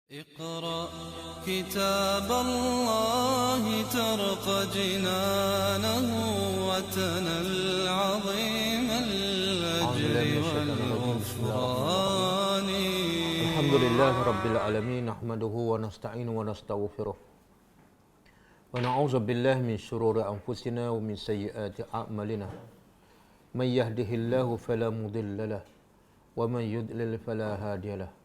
اقرأ كتاب الله ترق جنانه وتنل عظيم الأجر والغفران. الحمد لله رب العالمين نحمده ونستعينه ونستغفره ونعوذ بالله من شرور أنفسنا ومن سيئات أعمالنا من يهده الله فلا مضل له ومن يضلل فلا هادي له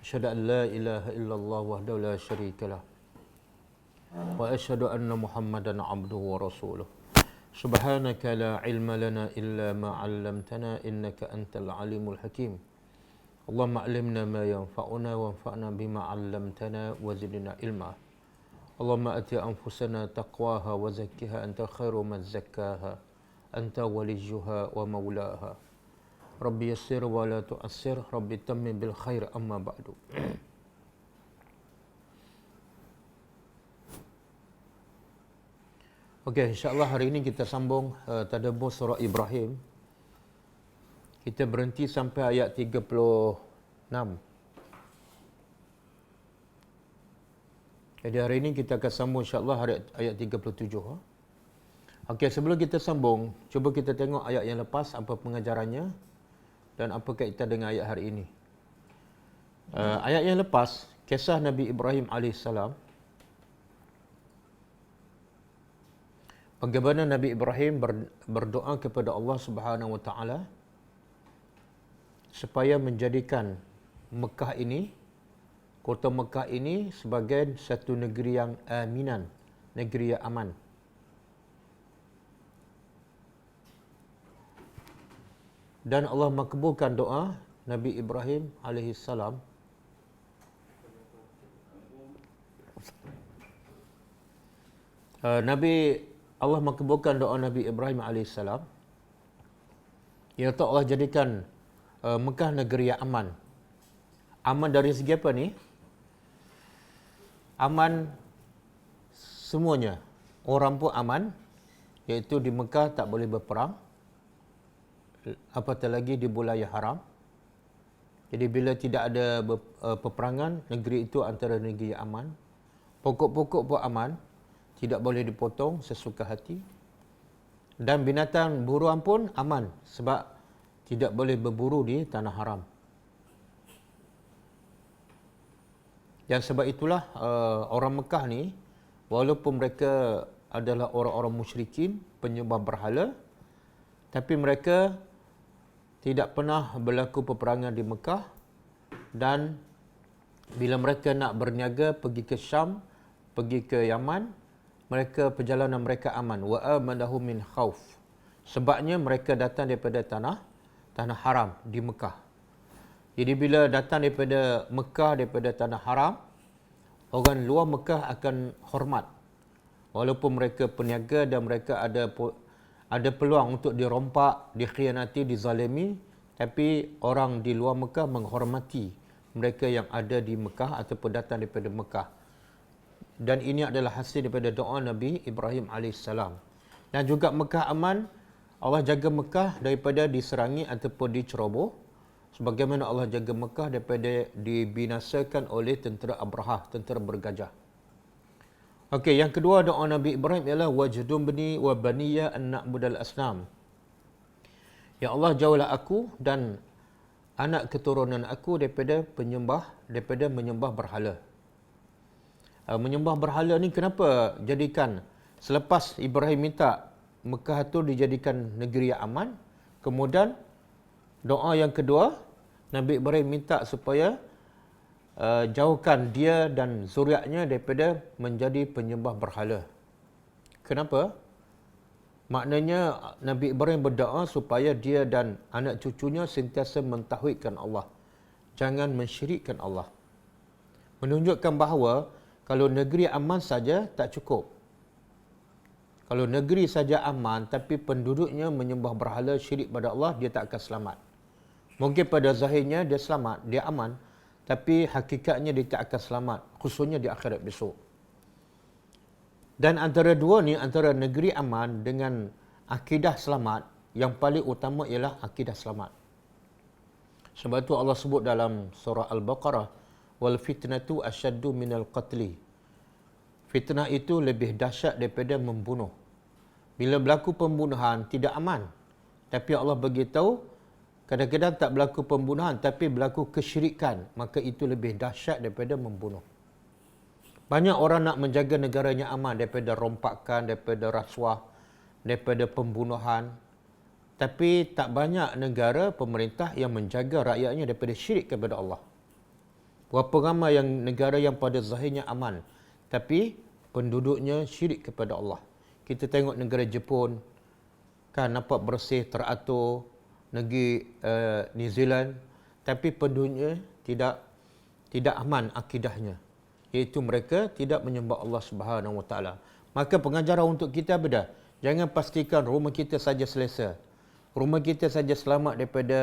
أشهد أن لا إله إلا الله وحده لا شريك له وأشهد أن محمدا عبده ورسوله سبحانك لا علم لنا إلا ما علمتنا إنك أنت العليم الحكيم اللهم علمنا ما ينفعنا وانفعنا بما علمتنا وزدنا علما اللهم آت أنفسنا تقواها وزكها أنت خير من زكاها أنت وليها ومولاها Rabbi yassir wa la tu'assir, Rabbi tammim bil khair amma ba'du. Okey, insya-Allah hari ini kita sambung tadabbur surah Ibrahim. Kita berhenti sampai ayat 36. Jadi hari ini kita akan sambung insya-Allah ayat 37. Okey, sebelum kita sambung, cuba kita tengok ayat yang lepas apa pengajarannya dan apa kaitan dengan ayat hari ini. Ayat yang lepas, kisah Nabi Ibrahim AS. Bagaimana Nabi Ibrahim berdoa kepada Allah Subhanahu Wa Taala supaya menjadikan Mekah ini, kota Mekah ini sebagai satu negeri yang aminan, negeri yang aman. Dan Allah makbulkan doa Nabi Ibrahim AS. Allah makbulkan doa Nabi Ibrahim AS. Iaitu Allah jadikan Mekah negeri yang aman. Aman dari segi apa ni? Aman semuanya. Orang pun aman, iaitu di Mekah tak boleh berperang. Apatah lagi di bulan yang haram. Jadi bila tidak ada peperangan, negeri itu antara negeri yang aman. Pokok-pokok pun aman, tidak boleh dipotong sesuka hati. Dan binatang buruan pun aman sebab tidak boleh berburu di tanah haram. Dan sebab itulah orang Mekah ni, walaupun mereka adalah orang-orang musyrikin, penyembah berhala, tapi mereka tidak pernah berlaku peperangan di Mekah, dan bila mereka nak berniaga pergi ke Syam, pergi ke Yaman, perjalanan mereka aman. Wa amanahum min khauf. Sebabnya mereka datang daripada tanah haram di Mekah. Jadi bila datang daripada Mekah, daripada tanah haram, orang luar Mekah akan hormat. Walaupun mereka peniaga dan mereka ada peluang untuk dirompak, dikhianati, dizalimi, tapi orang di luar Mekah menghormati mereka yang ada di Mekah ataupun datang daripada Mekah. Dan ini adalah hasil daripada doa Nabi Ibrahim AS. Dan juga Mekah aman, Allah jaga Mekah daripada diserangi ataupun diceroboh, sebagaimana Allah jaga Mekah daripada dibinasakan oleh tentera Abrahah, tentera bergajah. Okey, yang kedua doa Nabi Ibrahim ialah wajdubni wa baniya an na'budal asnam. Ya Allah, jauhlah aku dan anak keturunan aku daripada menyembah berhala. Menyembah berhala ni kenapa jadikan selepas Ibrahim minta Mekah itu dijadikan negeri yang aman, kemudian doa yang kedua Nabi Ibrahim minta supaya jauhkan dia dan zuriatnya daripada menjadi penyembah berhala. Kenapa? Maknanya Nabi Ibrahim berdoa supaya dia dan anak cucunya sentiasa mentauhidkan Allah, jangan mensyirikkan Allah. Menunjukkan bahawa kalau negeri aman saja tak cukup. Kalau negeri saja aman tapi penduduknya menyembah berhala, syirik pada Allah, dia tak akan selamat. Mungkin pada zahirnya dia selamat, dia aman, tapi hakikatnya dia tak akan selamat, khususnya di akhirat besok. Dan antara dua ni, antara negeri aman dengan akidah selamat, yang paling utama ialah akidah selamat. Sebab itu Allah sebut dalam surah Al-Baqarah, wal fitnatu asyaddu minal qatli. Fitnah itu lebih dahsyat daripada membunuh. Bila berlaku pembunuhan tidak aman. Tapi Allah beritahu kadang-kadang tak berlaku pembunuhan tapi berlaku kesyirikan, maka itu lebih dahsyat daripada membunuh. Banyak orang nak menjaga negaranya aman daripada rompakan, daripada rasuah, daripada pembunuhan. Tapi tak banyak negara pemerintah yang menjaga rakyatnya daripada syirik kepada Allah. Berapa ramai negara yang pada zahirnya aman, tapi penduduknya syirik kepada Allah. Kita tengok negara Jepun, kan nampak bersih, teratur. Negeri New Zealand, tapi penduduknya tidak aman akidahnya. Iaitu mereka tidak menyembah Allah Subhanahu Wa Taala. Maka pengajaran untuk kita beda. Jangan pastikan rumah kita saja selesa. Rumah kita saja selamat daripada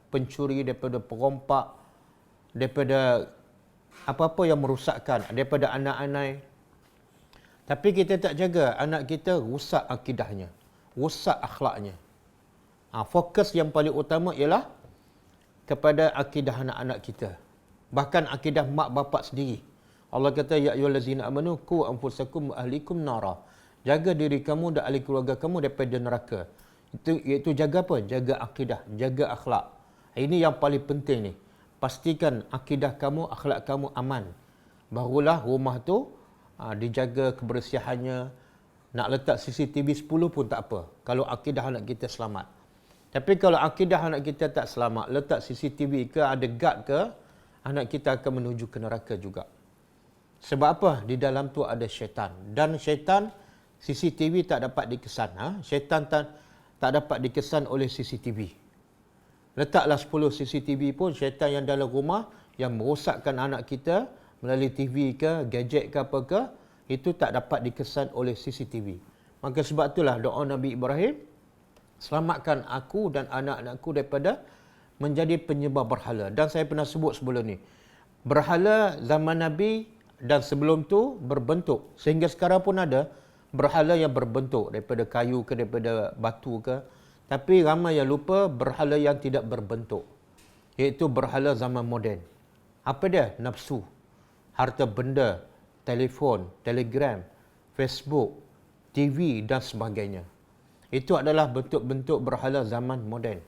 pencuri, daripada perompak, daripada apa-apa yang merosakkan, daripada anak-anak. Tapi kita tak jaga, anak kita rusak akidahnya, rusak akhlaknya. Fokus yang paling utama ialah kepada akidah anak-anak kita. Bahkan akidah mak bapak sendiri. Allah kata, ya ayyuhallazina amanu qu anfusakum wa ahlikum nara. Jaga diri kamu dan ahli keluarga kamu daripada neraka. Iaitu jaga apa? Jaga akidah, jaga akhlak. Ini yang paling penting ni. Pastikan akidah kamu, akhlak kamu aman. Barulah rumah tu dijaga kebersihannya. Nak letak CCTV 10 pun tak apa, kalau akidah anak kita selamat. Tapi kalau akidah anak kita tak selamat, letak CCTV ke, ada guard ke, anak kita akan menuju ke neraka juga. Sebab apa? Di dalam tu ada syaitan. Dan syaitan, CCTV tak dapat dikesan. Syaitan tak dapat dikesan oleh CCTV. Letaklah 10 CCTV pun, syaitan yang dalam rumah, yang merosakkan anak kita, melalui TV ke, gadget ke apa ke, itu tak dapat dikesan oleh CCTV. Maka sebab itulah doa Nabi Ibrahim, selamatkan aku dan anak-anakku daripada menjadi penyembah berhala. Dan saya pernah sebut sebelum ni, berhala zaman Nabi dan sebelum tu berbentuk. Sehingga sekarang pun ada berhala yang berbentuk, daripada kayu ke, daripada batu ke. Tapi ramai yang lupa berhala yang tidak berbentuk, iaitu berhala zaman moden. Apa dia? Nafsu, harta benda, telefon, telegram, Facebook, TV dan sebagainya. Itu adalah bentuk-bentuk berhala zaman moden.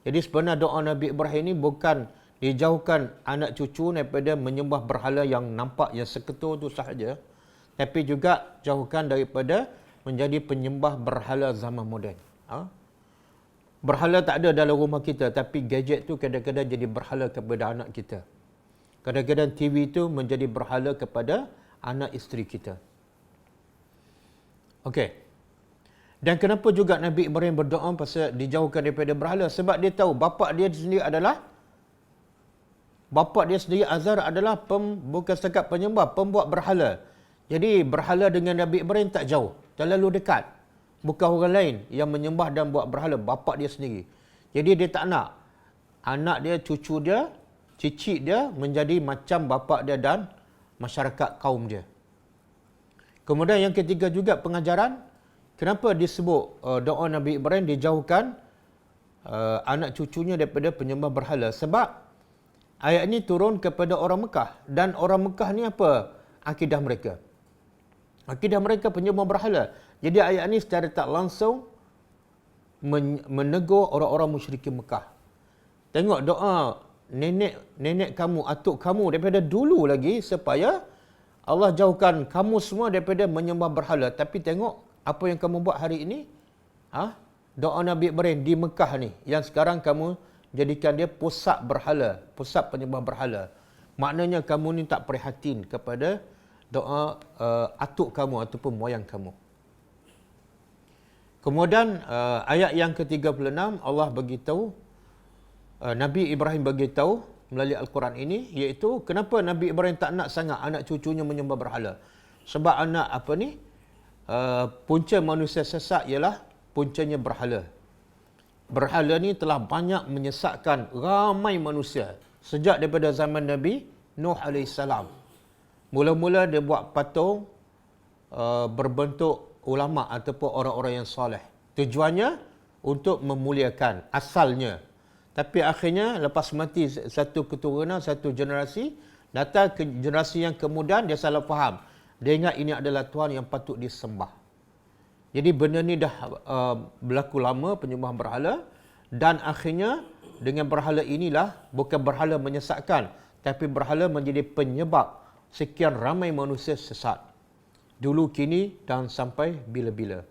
Jadi sebenarnya doa Nabi Ibrahim ini bukan dijauhkan anak cucu daripada menyembah berhala yang nampak, yang seketul itu sahaja, tapi juga jauhkan daripada menjadi penyembah berhala zaman moden. Berhala tak ada dalam rumah kita, tapi gadget tu kadang-kadang jadi berhala kepada anak kita. Kadang-kadang TV tu menjadi berhala kepada anak isteri kita. Okey. Dan kenapa juga Nabi Ibrahim berdoa pasal dijauhkan daripada berhala? Sebab dia tahu bapa dia sendiri Azar adalah bukan setakat penyembah, pembuat berhala. Jadi berhala dengan Nabi Ibrahim tak jauh, terlalu dekat. Bukan orang lain yang menyembah dan buat berhala, bapa dia sendiri. Jadi dia tak nak anak dia, cucu dia, cicit dia menjadi macam bapa dia dan masyarakat kaum dia. Kemudian yang ketiga juga pengajaran, kenapa disebut doa Nabi Ibrahim dijauhkan anak cucunya daripada penyembah berhala? Sebab ayat ini turun kepada orang Mekah. Dan orang Mekah ni apa akidah mereka? Akidah mereka penyembah berhala. Jadi ayat ini secara tak langsung menegur orang-orang musyrikin Mekah. Tengok doa nenek kamu, atuk kamu daripada dulu lagi, supaya Allah jauhkan kamu semua daripada menyembah berhala. Tapi tengok apa yang kamu buat hari ini. Doa Nabi Ibrahim di Mekah ni, yang sekarang kamu jadikan dia pusat berhala, pusat penyembah berhala. Maknanya kamu ni tak prihatin kepada doa atuk kamu ataupun moyang kamu. Kemudian ayat yang ke-36 Allah beritahu, Nabi Ibrahim beritahu melalui Al-Quran ini, iaitu kenapa Nabi Ibrahim tak nak sangat anak cucunya menyembah berhala. Sebab anak punca manusia sesat ialah puncanya berhala. Berhala ni telah banyak menyesatkan ramai manusia sejak daripada zaman Nabi Nuh AS. Mula-mula dia buat patung berbentuk ulama ataupun orang-orang yang soleh. Tujuannya untuk memuliakan asalnya. Tapi akhirnya lepas mati satu keturunan, satu generasi, Datang ke generasi yang kemudian, dia salah faham. Dia ingat ini adalah Tuhan yang patut disembah. Jadi benda ni dah berlaku lama, penyembahan berhala. Dan akhirnya, dengan berhala inilah, bukan berhala menyesatkan, tapi berhala menjadi penyebab sekian ramai manusia sesat. Dulu, kini, dan sampai bila-bila.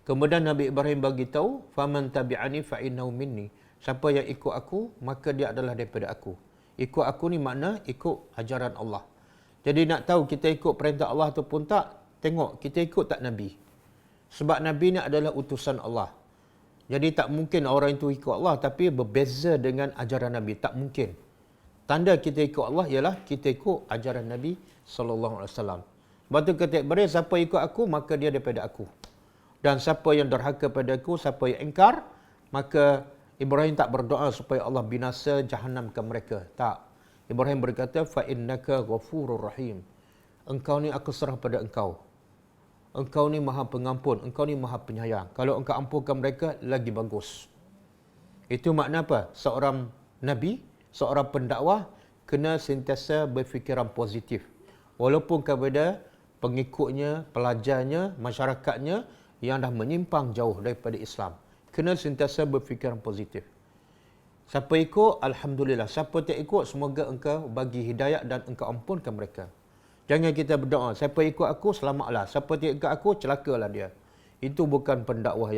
Kemudian Nabi Ibrahim bagi tahu, "Faman tabi'ani fa innahu minni." Siapa yang ikut aku, maka dia adalah daripada aku. Ikut aku ni makna ikut ajaran Allah. Jadi nak tahu kita ikut perintah Allah ataupun tak, tengok kita ikut tak Nabi. Sebab Nabi ni adalah utusan Allah. Jadi tak mungkin orang itu ikut Allah tapi berbeza dengan ajaran Nabi. Tak mungkin. Tanda kita ikut Allah ialah kita ikut ajaran Nabi SAW. Sebab tu kata Ibrahim, siapa ikut aku, maka dia daripada aku. Dan siapa yang derhaka pada aku, siapa yang ingkar, maka Ibrahim tak berdoa supaya Allah binasa jahannamkan mereka. Tak. Ibrahim berkata, "Fa innaka ghafurur rahim." Engkau ni aku serah pada engkau. Engkau ni maha pengampun, engkau ni maha penyayang. Kalau engkau ampunkan mereka, lagi bagus. Itu makna apa? Seorang Nabi, seorang pendakwah, kena sentiasa berfikiran positif. Walaupun kepada pengikutnya, pelajarnya, masyarakatnya, yang dah menyimpang jauh daripada Islam. Kena sentiasa berfikiran positif. Siapa ikut, Alhamdulillah. Siapa tak ikut, semoga engkau bagi hidayah dan engkau ampunkan mereka. Jangan kita berdoa, siapa ikut aku, selamatlah. Siapa tak ikut aku, celakalah dia. Itu bukan pendakwah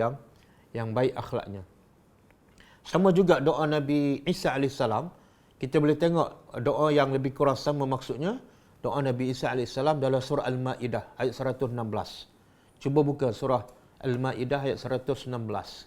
yang baik akhlaknya. Sama juga doa Nabi Isa AS. Kita boleh tengok doa yang lebih kurang sama maksudnya. Doa Nabi Isa AS dalam surah Al-Ma'idah ayat 116. Cuba buka surah Al-Ma'idah ayat 116.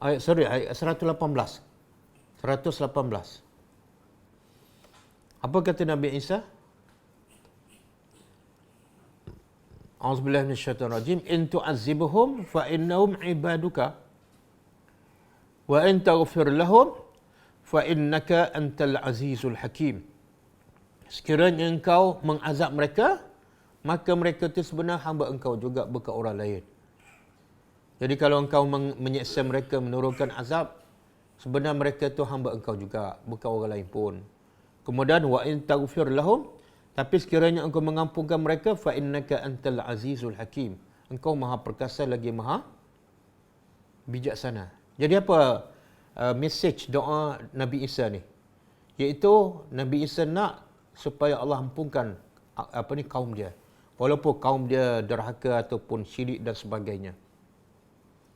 Ayat 118. 118. Apa kata Nabi Isa? A'udzubillahi minasyaitonirrajim. In tu'azzibuhum fa innahum ibaduka wa in taghfir lahum fa innaka antal azizul hakim. Sekiranya engkau mengazab mereka, maka mereka itu sebenarnya hamba engkau juga, bukan orang lain. Jadi kalau engkau menyeksa mereka, menurunkan azab, sebenarnya mereka itu hamba engkau juga, bukan orang lain pun. Kemudian wa in taghfir lahum, tapi sekiranya engkau mengampunkan mereka, fa innaka antal azizul hakim. Engkau maha perkasa lagi maha bijaksana. Jadi apa message doa Nabi Isa ni? Iaitu Nabi Isa nak supaya Allah ampunkan kaum dia. Walaupun kaum dia derhaka ataupun syirik dan sebagainya.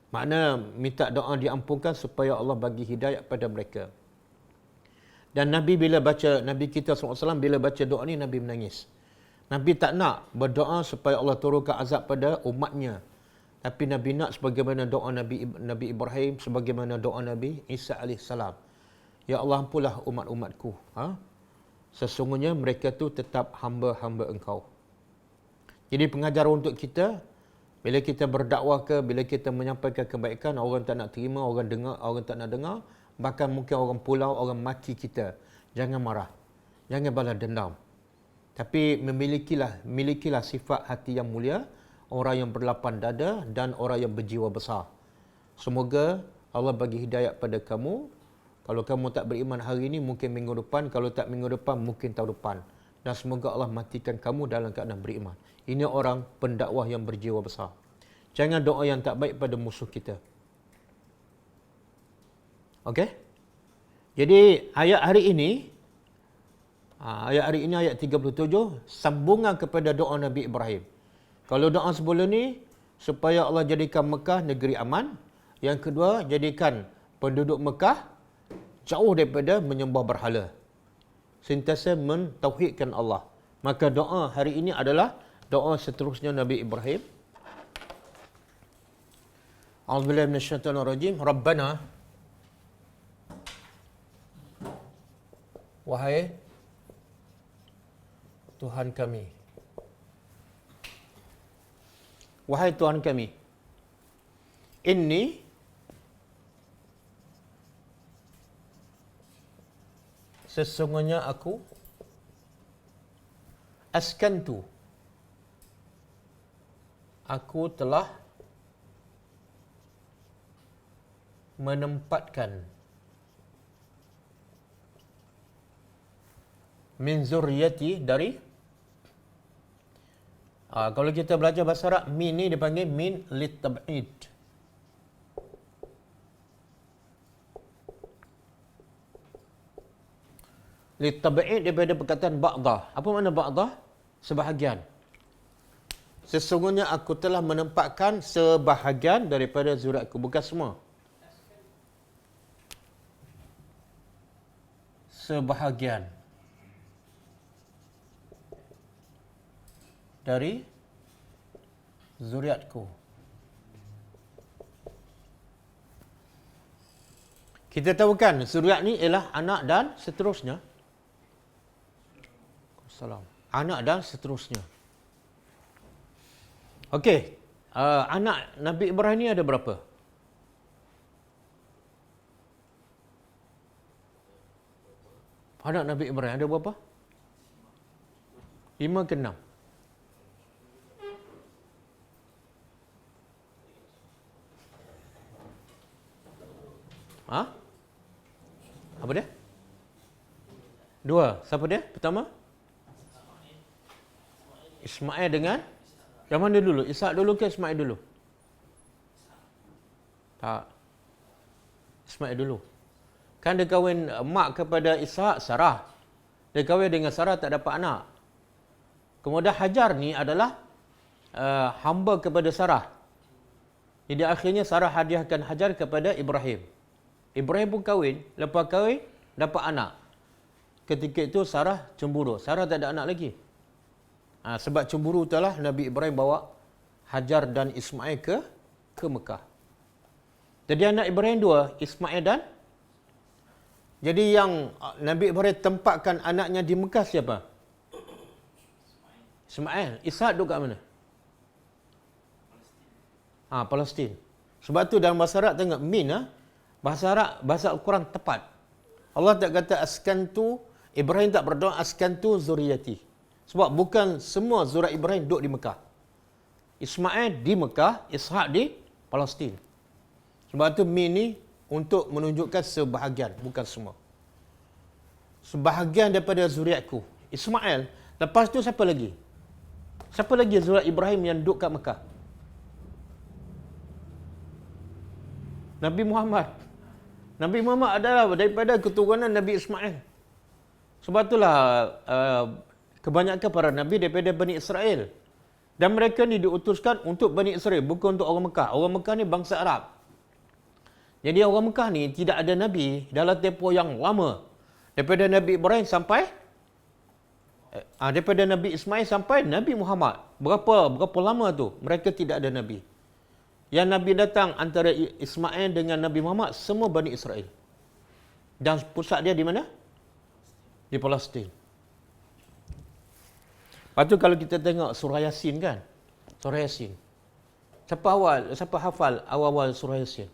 Makna minta doa diampunkan supaya Allah bagi hidayah pada mereka. Dan Nabi bila baca, Nabi kita SAW bila baca doa ni, Nabi menangis. Nabi tak nak berdoa supaya Allah turunkan azab pada umatnya. Tapi Nabi nak sebagaimana doa Nabi Ibrahim, sebagaimana doa Nabi Isa AS. Ya Allah, ampunlah umat-umatku. Sesungguhnya mereka tu tetap hamba-hamba engkau. Jadi pengajaran untuk kita, bila kita berdakwah ke, bila kita menyampaikan kebaikan, orang tak nak terima, orang dengar, orang tak nak dengar, bahkan mungkin orang pulau, orang maki kita. Jangan marah. Jangan balas dendam. Tapi milikilah sifat hati yang mulia, orang yang berlapang dada dan orang yang berjiwa besar. Semoga Allah bagi hidayah pada kamu. Kalau kamu tak beriman hari ini, mungkin minggu depan. Kalau tak minggu depan, mungkin tahun depan. Dan semoga Allah matikan kamu dalam keadaan beriman. Ini orang pendakwah yang berjiwa besar. Jangan doa yang tak baik pada musuh kita. Okey? Jadi ayat hari ini, ayat 37, sambungan kepada doa Nabi Ibrahim. Kalau doa sebelum ni, supaya Allah jadikan Mekah negeri aman. Yang kedua, jadikan penduduk Mekah jauh daripada menyembah berhala. Sentiasa mentauhidkan Allah. Maka doa hari ini adalah doa seterusnya Nabi Ibrahim. A'udzubillahi minasyaitonirrajim. Rabbana, wahai Tuhan kami. Wahai Tuhan kami. Inni Sesungguhnya aku askantu, aku telah menempatkan min zurriyati dari kalau kita belajar bahasa Arab, min ni dipanggil min litab'id. Litab'id daripada perkataan ba'dah. Apa makna ba'dah? Sebahagian. Sesungguhnya aku telah menempatkan sebahagian daripada zuriatku, bukan semua. Sebahagian dari zuriatku. Kita tahu kan zuriat ni ialah anak dan seterusnya. Salam. Anak dan seterusnya. Okey, anak Nabi Ibrahim ni ada berapa? Anak Nabi Ibrahim ada berapa? 5 ke 6? Ha? Apa dia? 2. Siapa dia? Pertama? Ismail dengan? Yang mana dulu? Ishak dulu ke Ismail dulu? Tak. Ismail dulu. Kan dia kahwin mak kepada Ishak, Sarah. Dia kahwin dengan Sarah, tak dapat anak. Kemudian Hajar ni adalah hamba kepada Sarah. Jadi akhirnya Sarah hadiahkan Hajar kepada Ibrahim. Ibrahim pun kahwin. Lepas kahwin, dapat anak. Ketika itu Sarah cemburu. Sarah tak ada anak lagi. Sebab cemburu itulah Nabi Ibrahim bawa Hajar dan Ismail ke Mekah. Jadi anak Ibrahim 2, Ismail dan... Jadi yang Nabi Ibrahim tempatkan anaknya di Mekah siapa? Ismail. Ishak duduk kat mana? Palestin. Sebab tu dalam bahasa Arab tengok min, bahasa Arab, bahasa Al-Quran tepat. Allah tak kata askantu, Ibrahim tak berdoa askantu zuriyati. Sebab bukan semua zuriat Ibrahim duduk di Mekah. Ismail di Mekah, Ishak di Palestin. Sebab tu min ni untuk menunjukkan sebahagian, bukan semua. Sebahagian daripada zuriatku. Ismail. Lepas tu siapa lagi? Siapa lagi zuriat Ibrahim yang duduk kat Mekah? Nabi Muhammad. Nabi Muhammad adalah daripada keturunan Nabi Ismail. Sebab itulah kebanyakan para Nabi daripada Bani Israel. Dan mereka ni diutuskan untuk Bani Israel, bukan untuk orang Mekah. Orang Mekah ni bangsa Arab. Jadi orang Mekah ni tidak ada Nabi dalam tempoh yang lama. Daripada Nabi Ibrahim sampai daripada Nabi Ismail sampai Nabi Muhammad. Berapa lama tu? Mereka tidak ada Nabi. Yang Nabi datang antara Ismail dengan Nabi Muhammad, semua Bani Israel. Dan pusat dia di mana? Di Palestin. Lepas tu kalau kita tengok surah Yasin kan? Surah Yasin. Siapa hafal awal-awal surah Yasin?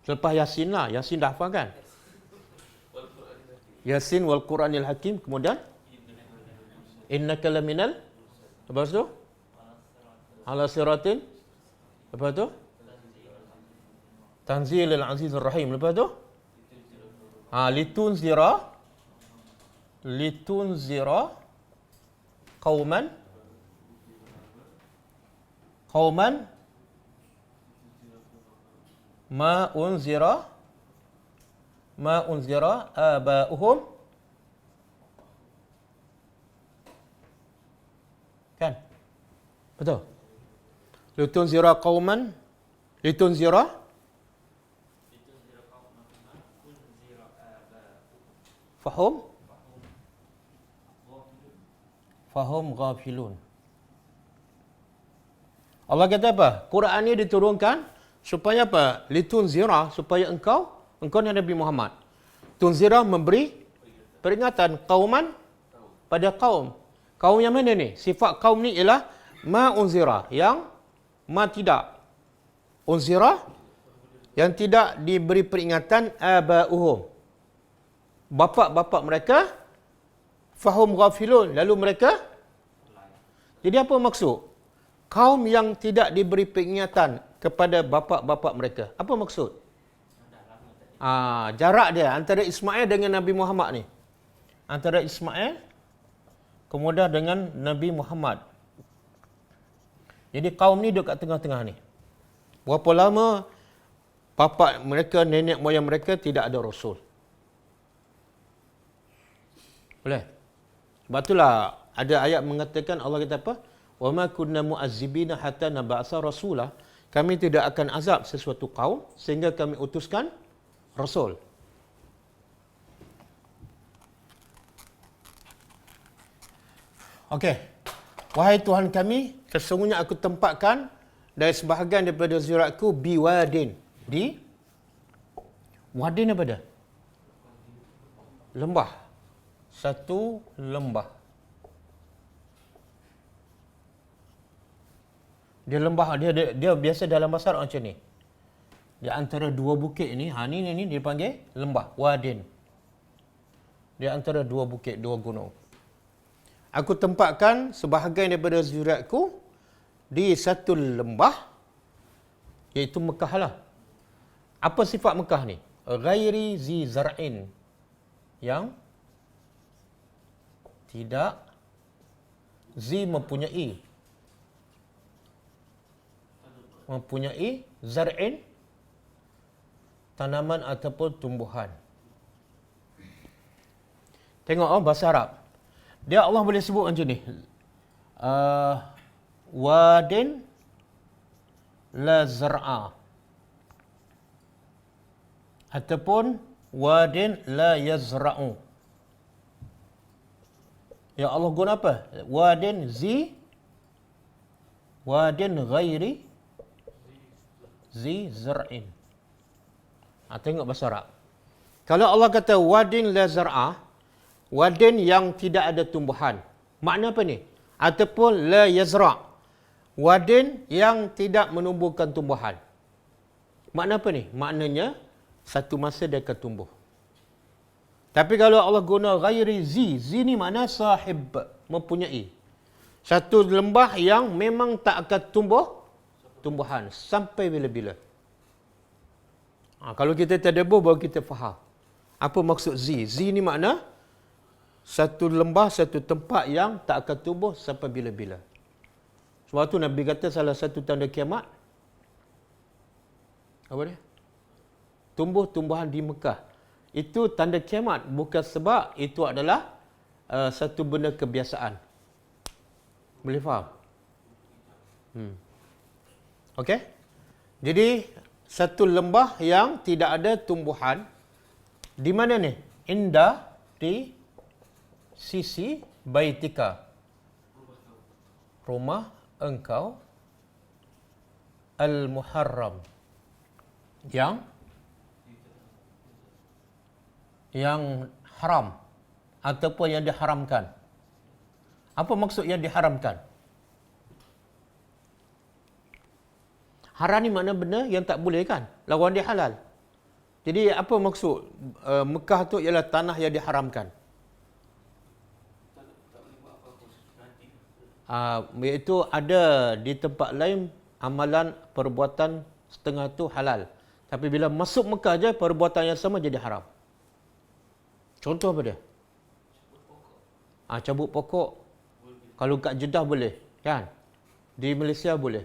Selepas Yasin lah. Yasin dah hafal kan? Yasin wal Quranil Hakim. Kemudian? Innaka laminal. Lepas tu? Ala siratin. Lepas tu? Tanzilil Azizur Rahim. Lepas tu? Litunzira qauman ma unzira aba'uhum, kan? Betul. Litunzira qauman fahum ghafilun. Allah kata apa? Quran ini diturunkan supaya apa? Litunzira, supaya engkau ni Nabi Muhammad. Tunzira memberi peringatan qauman pada kaum. Kaum yang mana ni? Sifat kaum ni ialah ma unzira, yang ma tidak. Unzira yang tidak diberi peringatan aba'uhum. Bapa-bapa mereka fahum ghafilun, lalu mereka, jadi apa maksud? Kaum yang tidak diberi peringatan kepada bapa-bapa mereka. Apa maksud? Jarak dia antara Ismail dengan Nabi Muhammad ni. Antara Ismail kemudian dengan Nabi Muhammad. Jadi kaum ni duduk kat tengah-tengah ni. Berapa lama bapa mereka, nenek moyang mereka tidak ada rasul. Boleh? Sebab itulah ada ayat mengatakan, Allah kata apa? Wa ma kunna mu'azzibina hatta nab'atha rasulah. Kami tidak akan azab sesuatu kaum sehingga kami utuskan rasul. Okey. Wahai Tuhan kami, sesungguhnya aku tempatkan dari sebahagian daripada ziratku biwadin. Di wadin apa dah? Lembah. Satu lembah. Dia lembah, dia biasa dalam bahasa Arab macam ni. Di antara dua bukit ni, ni dipanggil lembah, wadin. Di antara dua bukit, dua gunung. Aku tempatkan sebahagian daripada zuriatku di satu lembah, iaitu Mekah lah. Apa sifat Mekah ni? Ghairi zi zar'in. Yang tidak zi mempunyai zar'in, tanaman ataupun tumbuhan. Tengok bahasa Arab. Dia Allah boleh sebut macam ni. Wadin la zar'a. Ataupun wadin la yazra'u. Ya Allah guna apa? Wadin ghairi zi zar'in. Tengok bahasa Arab. Kalau Allah kata wadin la zar'a, wadin yang tidak ada tumbuhan. Makna apa ni? Ataupun la yazra', wadin yang tidak menumbuhkan tumbuhan. Makna apa ni? Maknanya satu masa dia akan tumbuh. Tapi kalau Allah guna ghairi zi ni makna sahib, mempunyai. Satu lembah yang memang tak akan tumbuhan sampai bila-bila. Kalau kita tadabbur baru kita faham. Apa maksud zi? Zi ni makna satu lembah, satu tempat yang tak akan tumbuh sampai bila-bila. Sebab tu Nabi kata salah satu tanda kiamat, apa dia? Tumbuh-tumbuhan di Mekah. Itu tanda kiamat, bukan sebab itu adalah satu benda kebiasaan. Boleh faham? Okey? Jadi, satu lembah yang tidak ada tumbuhan. Di mana ni? Indah di sisi baitika. Rumah engkau al-muharram. Yang haram ataupun yang diharamkan. Apa maksud yang diharamkan? Haram ni makna benda yang tak boleh kan? Lawan dia halal. Jadi apa maksud Mekah tu ialah tanah yang diharamkan? Iaitu ada di tempat lain amalan perbuatan setengah tu halal. Tapi bila masuk Mekah je perbuatan yang sama jadi haram. Contoh apa dia? Cabut pokok. Kalau kat Jeddah boleh, kan? Di Malaysia boleh.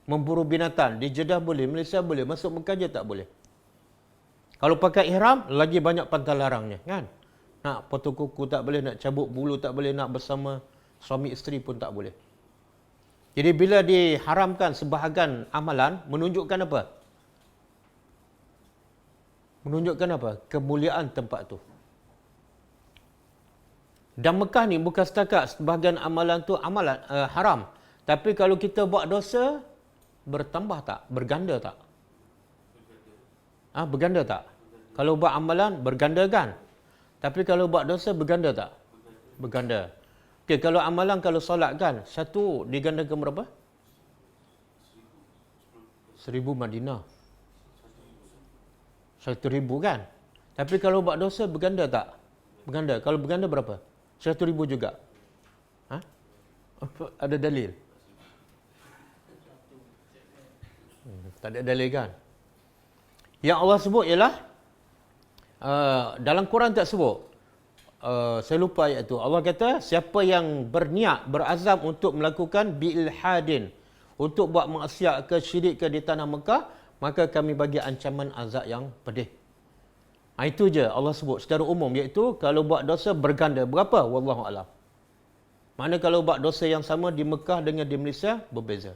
Memburu binatang di Jeddah boleh, Malaysia boleh, masuk Mekah je tak boleh. Kalau pakai ihram lagi banyak pantang larangnya, kan? Nak potong kuku tak boleh, nak cabut bulu tak boleh, nak bersama suami isteri pun tak boleh. Jadi bila diharamkan sebahagian amalan, menunjukkan apa? Menunjukkan apa? Kemuliaan tempat tu. Dan Mekah ni bukan setakat sebahagian amalan tu amalan haram. Tapi kalau kita buat dosa, bertambah tak? Berganda tak? Berganda tak? Kalau buat amalan, berganda kan? Tapi kalau buat dosa, berganda tak? Berganda. Okey, kalau amalan, kalau solat kan, satu digandakan berapa? 1000 Madinah. 100,000 kan? Tapi kalau buat dosa berganda tak? Berganda. Kalau berganda berapa? 100,000 juga. Ha? Ada dalil? Tak ada dalil kan? Yang Allah sebut ialah dalam Quran tak sebut. Saya lupa ayat tu. Allah kata siapa yang berniat, berazam untuk melakukan bi'ilhadin, untuk buat maksiat ke syirik ke di tanah Mekah, maka kami bagi ancaman azab yang pedih. Itu je Allah sebut secara umum, iaitu kalau buat dosa berganda. Berapa? Wallahu a'lam. Mana kalau buat dosa yang sama di Mekah dengan di Malaysia berbeza.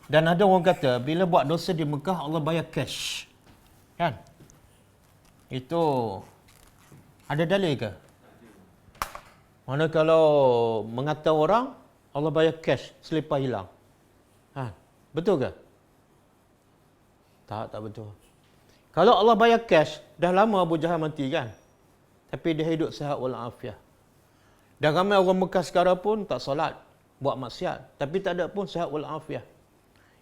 Dan ada orang kata bila buat dosa di Mekah Allah bayar cash. Kan? Itu ada dalil ke? Mana kalau mengata orang Allah bayar cash selepas hilang. Betul ke? Tak betul. Kalau Allah bayar cash, dah lama Abu Jahal mati kan? Tapi dia hidup sihat walafiat. Dan ramai orang Mekah sekarang pun tak solat, buat maksiat, tapi tak ada pun sihat walafiat.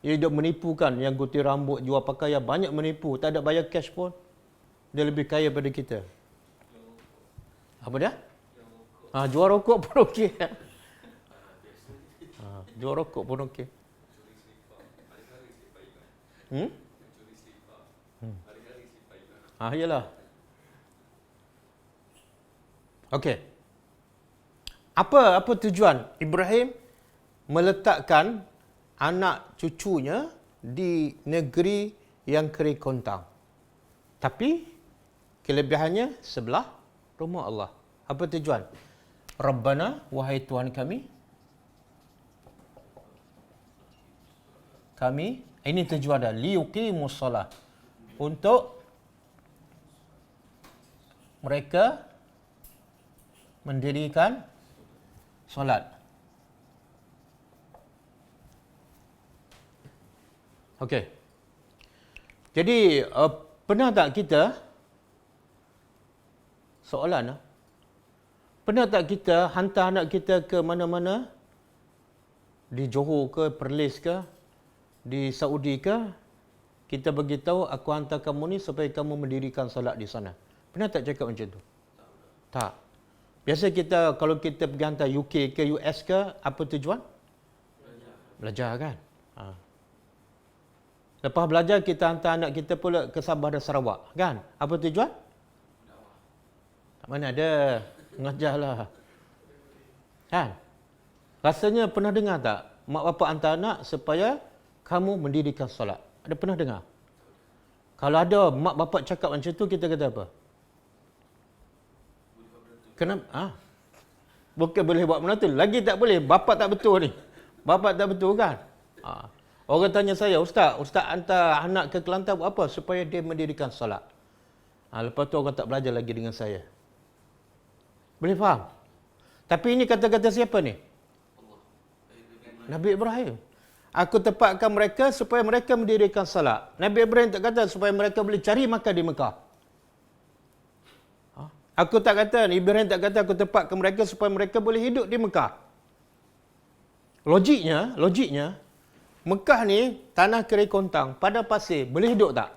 Dia hidup menipu kan, yang gunting rambut, jual pakaian, banyak menipu, tak ada bayar cash pun. Dia lebih kaya daripada kita. Apa dia? Jual rokok pun okey. Jual rokok pun okey. Yalah. Okey. Apa tujuan Ibrahim meletakkan anak cucunya di negeri yang kering kontang? Tapi kelebihannya sebelah rumah Allah. Apa tujuan? Rabbana, wahai Tuhan kami, ini tujuan dia, liyuqimus solah, untuk mereka mendirikan solat. Okey. Jadi pernah tak kita soalan, pernah tak kita hantar anak kita ke mana-mana, di Johor ke, Perlis ke, di Saudi ke, kita beritahu aku hantar kamu ni supaya kamu mendirikan solat di sana. Pernah tak cakap macam tu? Tak. Biasa kita kalau kita pergi hantar UK ke US ke, apa tujuan? Belajar kan? Lepas belajar kita hantar anak kita pula ke Sabah dan Sarawak kan? Apa tujuan? Mana ada, mengajarlah. Kan? Rasanya pernah dengar tak? Mak bapak hantar anak supaya kamu mendirikan solat. Ada pernah dengar? Kalau ada mak bapak cakap macam tu, kita kata apa? Kenapa? Bukan boleh buat benda tu. Lagi tak boleh. Bapak tak betul ni. Bapak tak betul kan? Orang tanya saya, Ustaz hantar anak ke Kelantan buat apa? Supaya dia mendirikan solat. Lepas tu orang tak belajar lagi dengan saya. Boleh faham? Tapi ini kata-kata siapa ni? Nabi Ibrahim. Aku tempatkan mereka supaya mereka mendirikan salat. Nabi Ibrahim tak kata supaya mereka boleh cari makan di Mekah. Aku tak kata, Ibrahim tak kata aku tempatkan mereka supaya mereka boleh hidup di Mekah. Logiknya, Mekah ni tanah kering kontang, padang pasir, boleh hidup tak?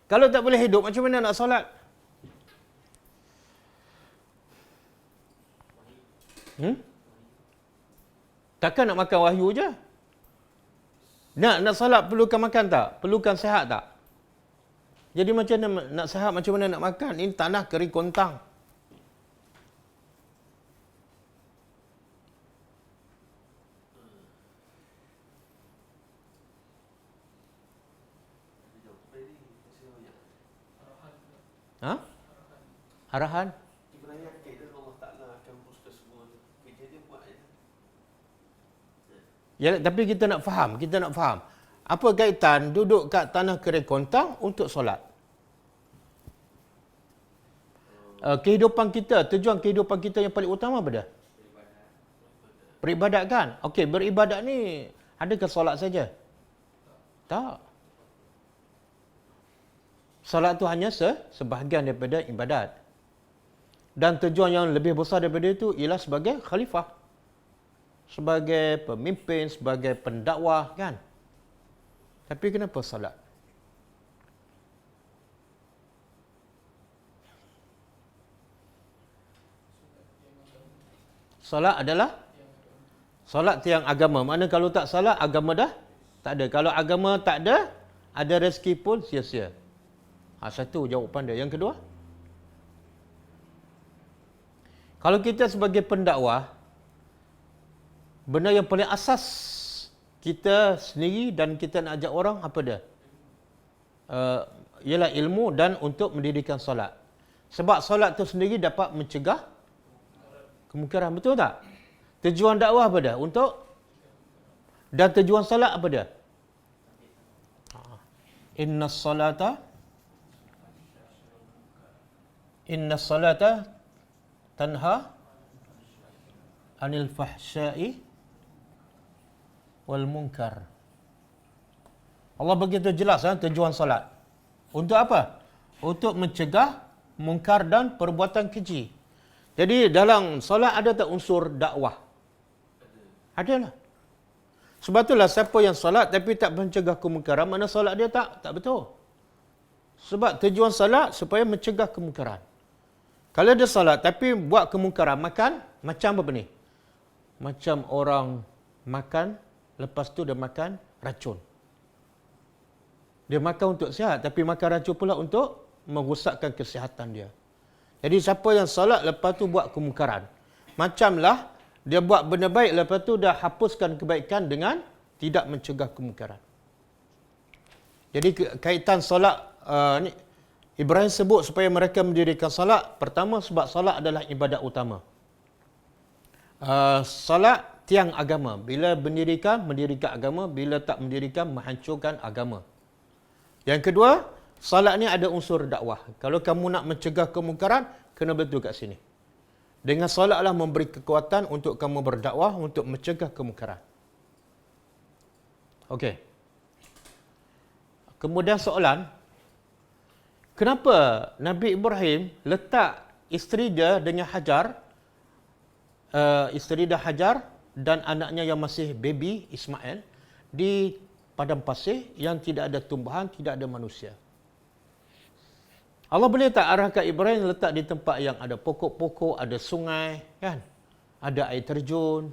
Kalau tak boleh hidup, macam mana nak solat? Takkan nak makan wahyu je? Nak salat perlukan makan tak? Perlukan sihat tak? Jadi macam mana nak sihat, macam mana nak makan? Ini tanah kering kontang. Arahan? Ya, tapi kita nak faham. Apa kaitan duduk kat tanah kering kontang untuk solat? Kehidupan kita, tujuan kehidupan kita yang paling utama apa dah? Beribadat kan? Okey, beribadat ni adakah solat saja? Tak. Solat tu hanya sebahagian daripada ibadat. Dan tujuan yang lebih besar daripada itu ialah sebagai khalifah. Sebagai pemimpin, sebagai pendakwah kan. Tapi kenapa salat? Salat adalah salat tiang agama. Mana kalau tak salat, agama dah tak ada. Kalau agama tak ada rezeki pun sia-sia. Satu jawapan dia. Yang kedua, kalau kita sebagai pendakwah, benda yang paling asas kita sendiri dan kita nak ajak orang apa dia? Ialah ilmu dan untuk mendirikan solat. Sebab solat tu sendiri dapat mencegah kemungkaran. Betul tak? Tujuan dakwah apa dia? Dan tujuan solat apa dia? Innas salata tanha anil fahsya'i wal munkar. Allah begitu jelas tujuan salat. Untuk apa? Untuk mencegah mungkar dan perbuatan keji. Jadi dalam salat ada tak unsur dakwah? Adalah. Sebab itulah siapa yang salat tapi tak mencegah kemungkaran, mana salat dia tak betul. Sebab tujuan salat supaya mencegah kemungkaran. Kalau dia salat tapi buat kemungkaran, makan macam apa ni? Macam orang makan, lepas tu dia makan racun. Dia makan untuk sihat, tapi makan racun pula untuk merosakkan kesihatan dia. Jadi siapa yang salat lepas tu buat kemungkaran, macamlah dia buat benda baik, lepas tu dah hapuskan kebaikan dengan tidak mencegah kemungkaran. Jadi kaitan salat ni, Ibrahim sebut supaya mereka mendirikan salat. Pertama, sebab salat adalah ibadat utama. Salat tiang agama. Bila mendirikan agama. Bila tak mendirikan, menghancurkan agama. Yang kedua, salat ni ada unsur dakwah. Kalau kamu nak mencegah kemungkaran, kena betul kat sini. Dengan salatlah memberi kekuatan untuk kamu berdakwah, untuk mencegah kemungkaran. Okey. Kemudian soalan, kenapa Nabi Ibrahim letak isteri dia dengan Hajar, isteri dia Hajar dan anaknya yang masih baby Ismail di padang pasir yang tidak ada tumbuhan, tidak ada manusia? Allah boleh tak arahkan Ibrahim letak di tempat yang ada pokok-pokok, ada sungai, kan? Ada air terjun.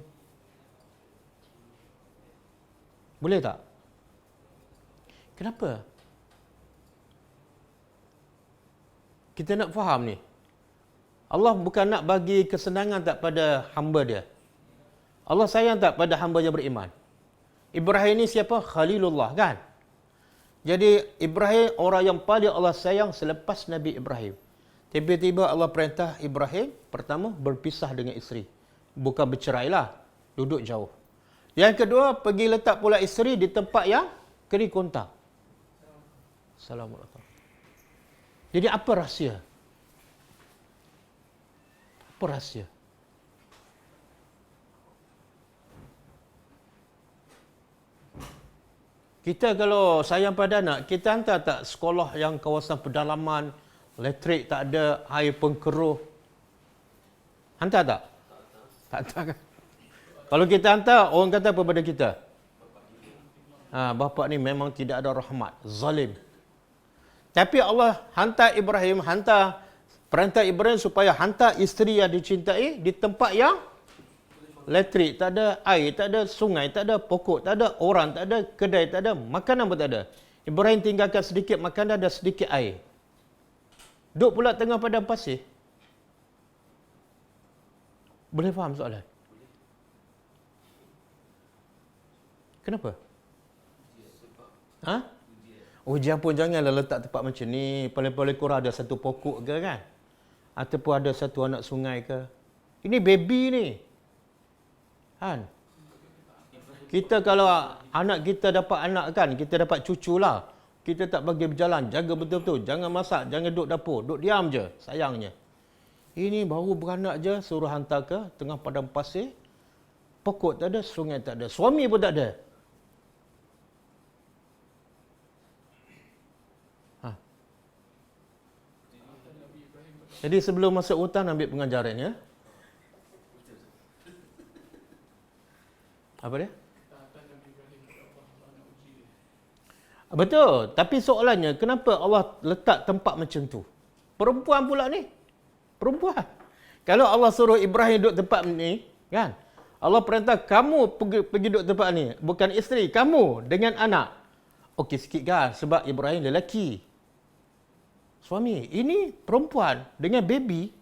Boleh tak? Kenapa? Kita nak faham ni. Allah bukan nak bagi kesenangan tak pada hamba dia. Allah sayang tak pada hamba yang beriman. Ibrahim ni siapa? Khalilullah, kan? Jadi Ibrahim orang yang paling Allah sayang selepas Nabi Ibrahim. Tiba-tiba Allah perintah Ibrahim, pertama berpisah dengan isteri. Bukan bercerai lah, duduk jauh. Yang kedua, pergi letak pula isteri di tempat yang kering kontak. Assalamualaikum. Jadi apa rahsia? Apa rahsia? Kita kalau sayang pada anak, kita hantar tak sekolah yang kawasan pedalaman, elektrik tak ada, air pun keruh? Hantar tak? Tak hantar kan? Kalau kita hantar, orang kata apa pada kita? Bapa ni memang tidak ada rahmat, zalim. Tapi Allah hantar Ibrahim, perintah Ibrahim supaya hantar isteri yang dicintai di tempat yang elektrik, tak ada air, tak ada sungai, tak ada pokok, tak ada orang, tak ada kedai, tak ada makanan pun tak ada. Ibrahim tinggalkan sedikit makanan dan sedikit air. Duduk pula tengah padang pasir. Boleh faham soalan? Kenapa? Ujian pun janganlah letak tempat macam ni. Paling-paling kurang ada satu pokok ke, kan? Ataupun ada satu anak sungai ke. Ini baby ni. Kan? Kita kalau anak kita dapat anak, kan, kita dapat cucu lah. Kita tak bagi berjalan, jaga betul-betul. Jangan masak, jangan duduk dapur. Duduk diam je, sayangnya. Ini baru beranak je, suruh hantar ke tengah padang pasir. Pokok tak ada, sungai tak ada. Suami pun tak ada. Jadi sebelum masuk hutan, ambil pengajaran, ya. Apa dia? Betul. Tapi soalannya, kenapa Allah letak tempat macam tu? Perempuan pula ni. Perempuan. Kalau Allah suruh Ibrahim duduk tempat ni, kan? Allah perintah kamu pergi duduk tempat ni. Bukan isteri, kamu dengan anak. Okey sikit kan? Sebab Ibrahim lelaki. Suami. Ini perempuan dengan baby.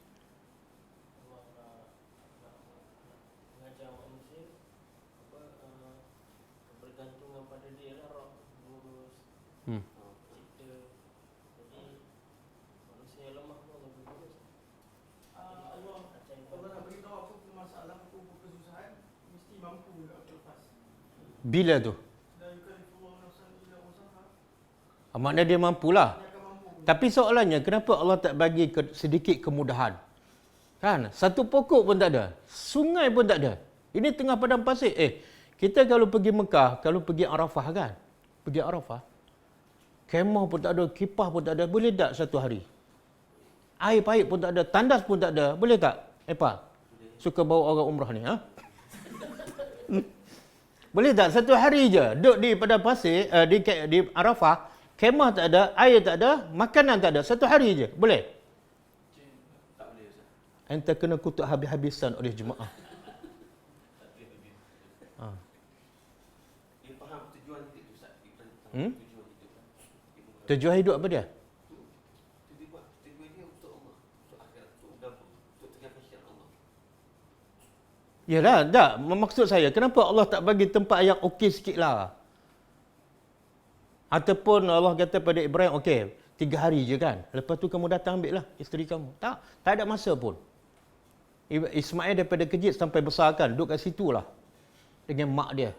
Bila tu? Maknanya dia mampulah. Tapi soalannya, kenapa Allah tak bagi sedikit kemudahan? Kan? Satu pokok pun tak ada. Sungai pun tak ada. Ini tengah padang pasir. Kita kalau pergi Mekah, kalau pergi Arafah kan? Pergi Arafah. Kemah pun tak ada, kipas pun tak ada. Boleh tak satu hari? Air pahit pun tak ada, tandas pun tak ada. Boleh tak? Apa? Suka bawa orang umrah ni, ha? Boleh tak satu hari je duduk di padang pasir, di Arafah, kemah tak ada, air tak ada, makanan tak ada, satu hari je. Boleh? Tak boleh, Ustaz. Ente kena kutuk habis-habisan oleh jemaah. Dia faham tujuan hidup, Ustaz. Hmm? Tujuan hidup. Tujuan hidup apa dia? Tujuan dia untuk Allah, untuk akhirat, untuk agama, untuk tegakkan syariat Allah. Yalah, tak. Maksud saya, kenapa Allah tak bagi tempat yang okey sikit lah? Ataupun Allah kata pada Ibrahim, okey, 3 hari je kan? Lepas tu kamu datang ambil lah isteri kamu. Tak ada masa pun. Ismail daripada kecil sampai besar kan, duduk kat situ lah. Dengan mak dia.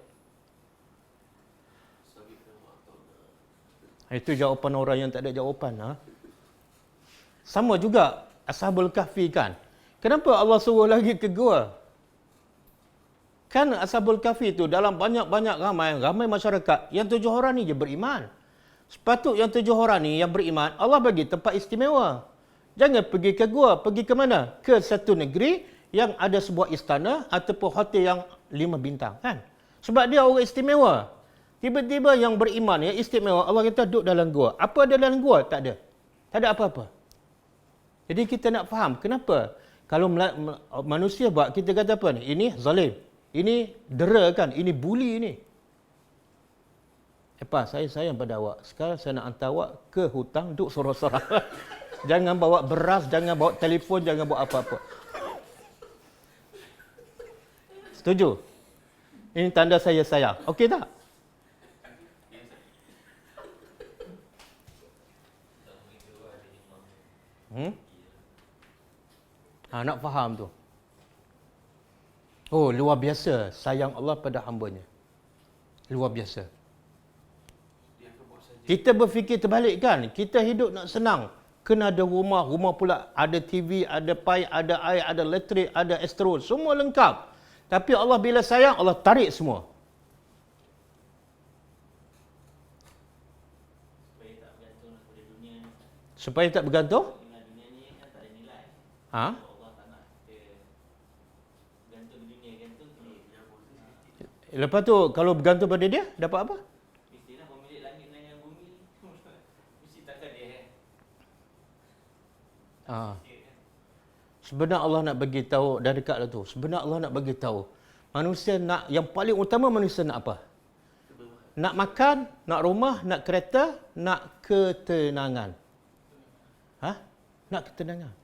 Itu jawapan orang yang tak ada jawapan. Ha? Sama juga Ashabul Kahfi kan. Kenapa Allah suruh lagi ke gua? Kan Ashabul Kahfi itu dalam banyak-banyak ramai masyarakat, yang 7 orang ni je beriman. Sepatut yang 7 orang ni yang beriman, Allah bagi tempat istimewa. Jangan pergi ke gua, pergi ke mana? Ke satu negeri yang ada sebuah istana ataupun hotel yang 5 bintang. Kan? Sebab dia orang istimewa. Tiba-tiba yang beriman, yang istimewa, Allah kata duduk dalam gua. Apa ada dalam gua? Tak ada. Tak ada apa-apa. Jadi kita nak faham kenapa kalau manusia buat, kita kata apa ni? Ini zalim. Ini dera kan? Ini buli ni. Saya sayang pada awak. Sekarang saya nak hantar awak ke hutang, duduk sorang-sorang. Jangan bawa beras, jangan bawa telefon, jangan bawa apa-apa. Setuju? Ini tanda saya sayang. Okey tak? Nak faham tu. Oh, luar biasa sayang Allah pada hamba-Nya. Luar biasa. Kita berfikir terbalik kan? Kita hidup nak senang. Kena ada rumah pula ada TV, ada pai, ada air, ada elektrik, ada astro, semua lengkap. Tapi Allah bila sayang, Allah tarik semua. Supaya tak bergantung? Ha? Lepas tu kalau bergantung pada dia, dapat apa? Mestilah pemilik langit dan bumi. Mesti takkan dia. Sebenarnya Allah nak bagi tahu dah dekat lah tu. Sebenarnya Allah nak bagi tahu. Manusia nak, yang paling utama manusia nak apa? Nak makan, nak rumah, nak kereta, nak ketenangan. Nak ketenangan.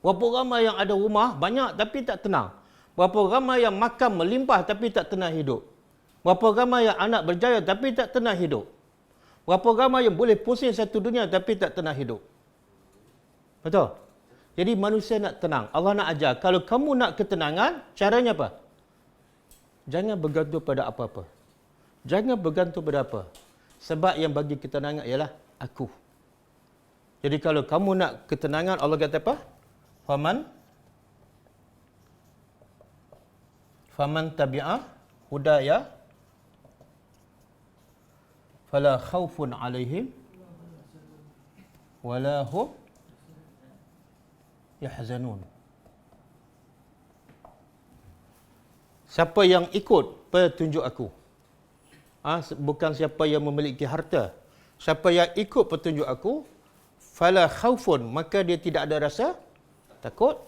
Berapa ramai yang ada rumah banyak tapi tak tenang. Berapa ramai yang makan melimpah tapi tak tenang hidup. Berapa ramai yang anak berjaya tapi tak tenang hidup. Berapa ramai yang boleh pusing satu dunia tapi tak tenang hidup. Betul? Jadi manusia nak tenang. Allah nak ajar. Kalau kamu nak ketenangan, caranya apa? Jangan bergantung pada apa-apa. Jangan bergantung pada apa. Sebab yang bagi ketenangan ialah aku. Jadi kalau kamu nak ketenangan, Allah kata apa? Faman tabi'a hudaya fala khaufun 'alaihim wala hum yahzanun. Siapa yang ikut petunjuk aku, bukan siapa yang memiliki harta, siapa yang ikut petunjuk aku, fala khaufun, maka dia tidak ada rasa takut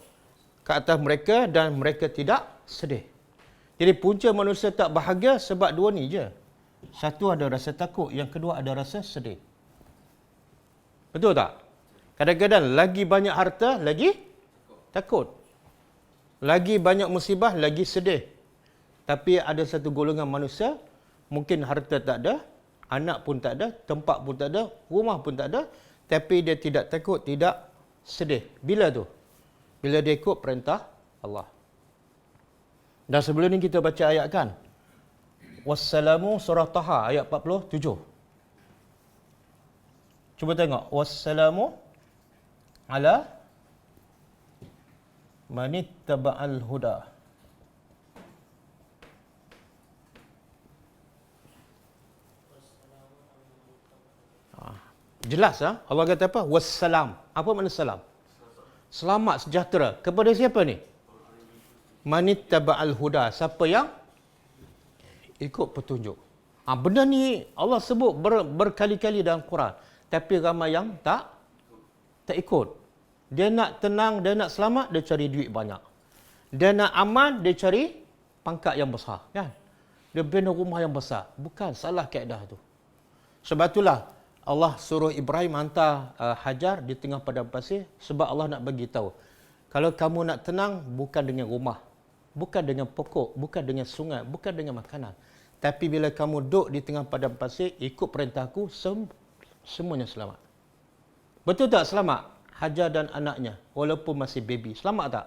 ke atas mereka dan mereka tidak sedih. Jadi punca manusia tak bahagia sebab dua ni je. Satu ada rasa takut, yang kedua ada rasa sedih. Betul tak? Kadang-kadang lagi banyak harta, lagi takut. Lagi banyak musibah, lagi sedih. Tapi ada satu golongan manusia, mungkin harta tak ada, anak pun tak ada, tempat pun tak ada, rumah pun tak ada, tapi dia tidak takut, tidak sedih. Bila tu? Bila dia ikut perintah Allah. Dan sebelum ni kita baca ayat kan? Wassalamu surah Taha ayat 47. Cuba tengok. Wassalamu ala manittaba'al huda. Jelas Allah kata apa? Wassalam. Apa makna salam? Selamat sejahtera. Kepada siapa ni? Manittaba'al huda. Siapa yang ikut petunjuk. Benda ni Allah sebut berkali-kali dalam Quran. Tapi ramai yang tak ikut. Dia nak tenang, dia nak selamat, dia cari duit banyak. Dia nak aman, dia cari pangkat yang besar. Kan? Dia bina rumah yang besar. Bukan, salah kaedah tu. Sebab itulah Allah suruh Ibrahim hantar Hajar di tengah padang pasir sebab Allah nak bagi tahu. Kalau kamu nak tenang, bukan dengan rumah, bukan dengan pokok, bukan dengan sungai, bukan dengan makanan. Tapi bila kamu duduk di tengah padang pasir, ikut perintahku, semuanya selamat. Betul tak selamat? Hajar dan anaknya, walaupun masih baby. Selamat tak?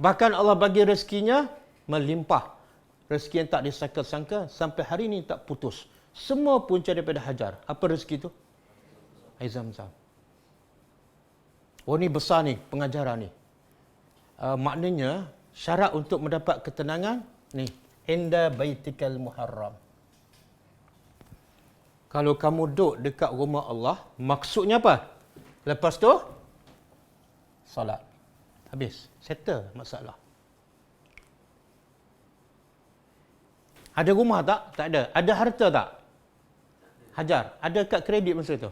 Bahkan Allah bagi rezekinya melimpah. Rezeki yang tak disangka-sangka, sampai hari ini tak putus. Semua punca daripada Hajar. Apa rezeki tu? Air Zam-Zam. Oh ni besar ni, pengajaran ni. Maknanya, syarat untuk mendapat ketenangan, ni, inda baitikal muharram. Kalau kamu duduk dekat rumah Allah, maksudnya apa? Lepas tu, salat. Habis. Settle masalah. Ada rumah tak? Tak ada. Ada harta tak? Hajar. Ada kad kredit masa tu?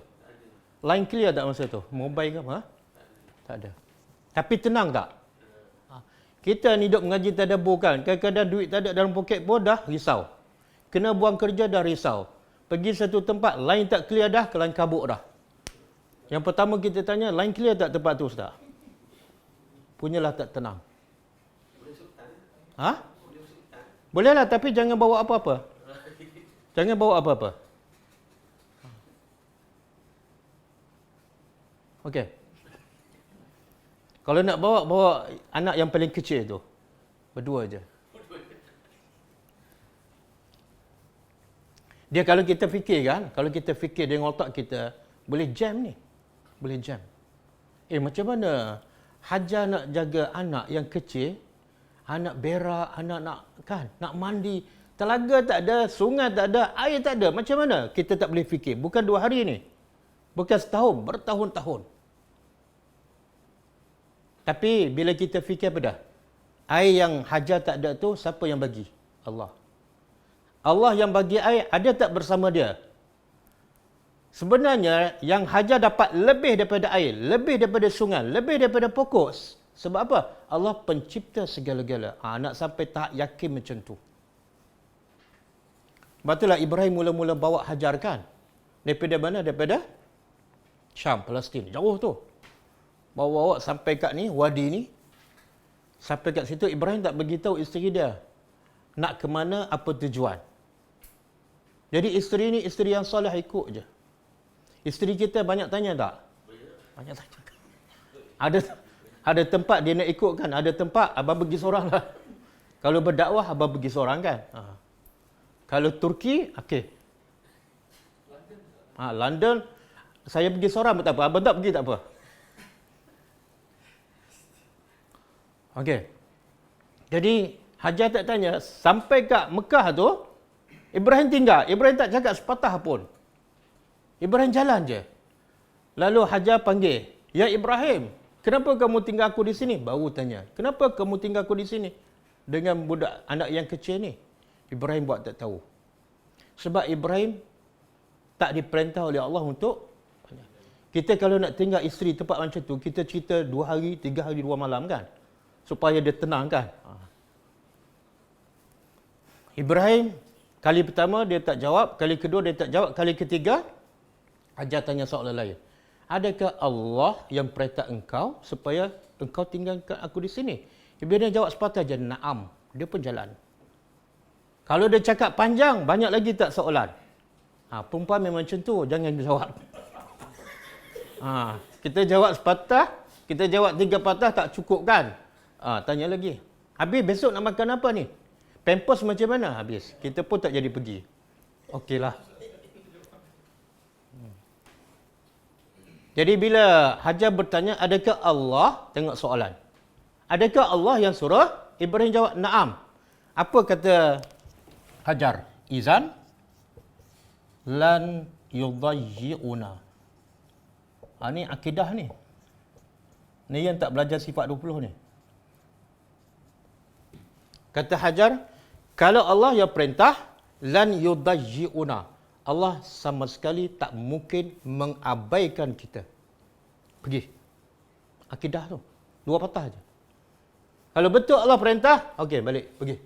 Line clear tak masa tu? Mobile ke apa? Tak ada. Tapi tenang tak? Kita ni duduk mengaji tadabbur kan. Kadang-kadang duit tak ada dalam poket pun dah risau. Kena buang kerja dah risau. Pergi satu tempat, line tak clear dah, kelang kabut dah. Yang pertama kita tanya, line clear tak tempat tu Ustaz? Punyalah tak tenang. Bolehlah, tapi jangan bawa apa-apa. Jangan bawa apa-apa. Okey. Kalau nak bawa anak yang paling kecil tu. Berdua je. Dia kalau kita fikir kan, kalau kita fikir dengan otak kita, boleh jam ni. Boleh jam. Macam mana Hajar nak jaga anak yang kecil, anak berak, anak nak mandi, telaga tak ada, sungai tak ada, air tak ada. Macam mana? Kita tak boleh fikir. Bukan 2 hari ni. Bukan setahun, bertahun-tahun. Tapi bila kita fikir apa dah? Air yang Hajar tak ada tu, siapa yang bagi? Allah. Allah yang bagi air, ada tak bersama dia? Sebenarnya, yang Hajar dapat lebih daripada air, lebih daripada sungai, lebih daripada pokok. Sebab apa? Allah pencipta segala-gala. Nak sampai tahap yakin macam tu. Sebab itulah Ibrahim mula-mula bawa Hajar kan? Daripada mana? Daripada Syam, Palestin. Jauh tu. Bawa sampai kat ni, wadi ni. Sampai kat situ, Ibrahim tak beritahu isteri dia. Nak ke mana, apa tujuan. Jadi isteri ni, isteri yang soleh ikut je. Isteri kita banyak tanya tak? Banyak tanya. Ada tempat dia nak ikut kan? Ada tempat, abang pergi seorang lah. Kalau berdakwah, abang pergi seorang kan? Kalau Turki, okey. London, saya pergi seorang pun tak apa. Abang tak pergi tak apa. Okey. Jadi, Hajar tak tanya. Sampai kat Mekah tu, Ibrahim tinggal. Ibrahim tak cakap sepatah pun. Ibrahim jalan je. Lalu Hajar panggil. Ya Ibrahim, kenapa kamu tinggal aku di sini? Baru tanya. Kenapa kamu tinggal aku di sini? Dengan budak anak yang kecil ni. Ibrahim buat tak tahu. Sebab Ibrahim tak diperintah oleh Allah untuk kita kalau nak tinggal isteri tempat macam tu, kita cerita 2 hari, 3 hari, 2 malam kan? Supaya dia tenang kan? Ibrahim, kali pertama dia tak jawab, kali kedua dia tak jawab, kali ketiga, Hajar tanya soalan lain. Adakah Allah yang perintah engkau supaya engkau tinggalkan aku di sini? Ibrahim jawab sepatah je, na'am. Dia pun jalan. Kalau dia cakap panjang, banyak lagi tak soalan. Perempuan memang macam tu, jangan jawab. Kita jawab sepatah, kita jawab 3 patah tak cukup kan? Tanya lagi. Habis besok nak makan apa ni? Pampers macam mana? Habis. Kita pun tak jadi pergi. Okeylah. Jadi bila Hajar bertanya, adakah Allah? Tengok soalan. Adakah Allah yang suruh? Ibrahim jawab, na'am. Apa kata Hajar? Izan lan yudayyi'una. Ni akidah ni. Ni yang tak belajar sifat 20 ni. Kata Hajar, kalau Allah yang perintah, lan yudayyi'una. Allah sama sekali tak mungkin mengabaikan kita. Pergi. Akidah tu. 2 patah je. Kalau betul Allah perintah, okey balik, pergi.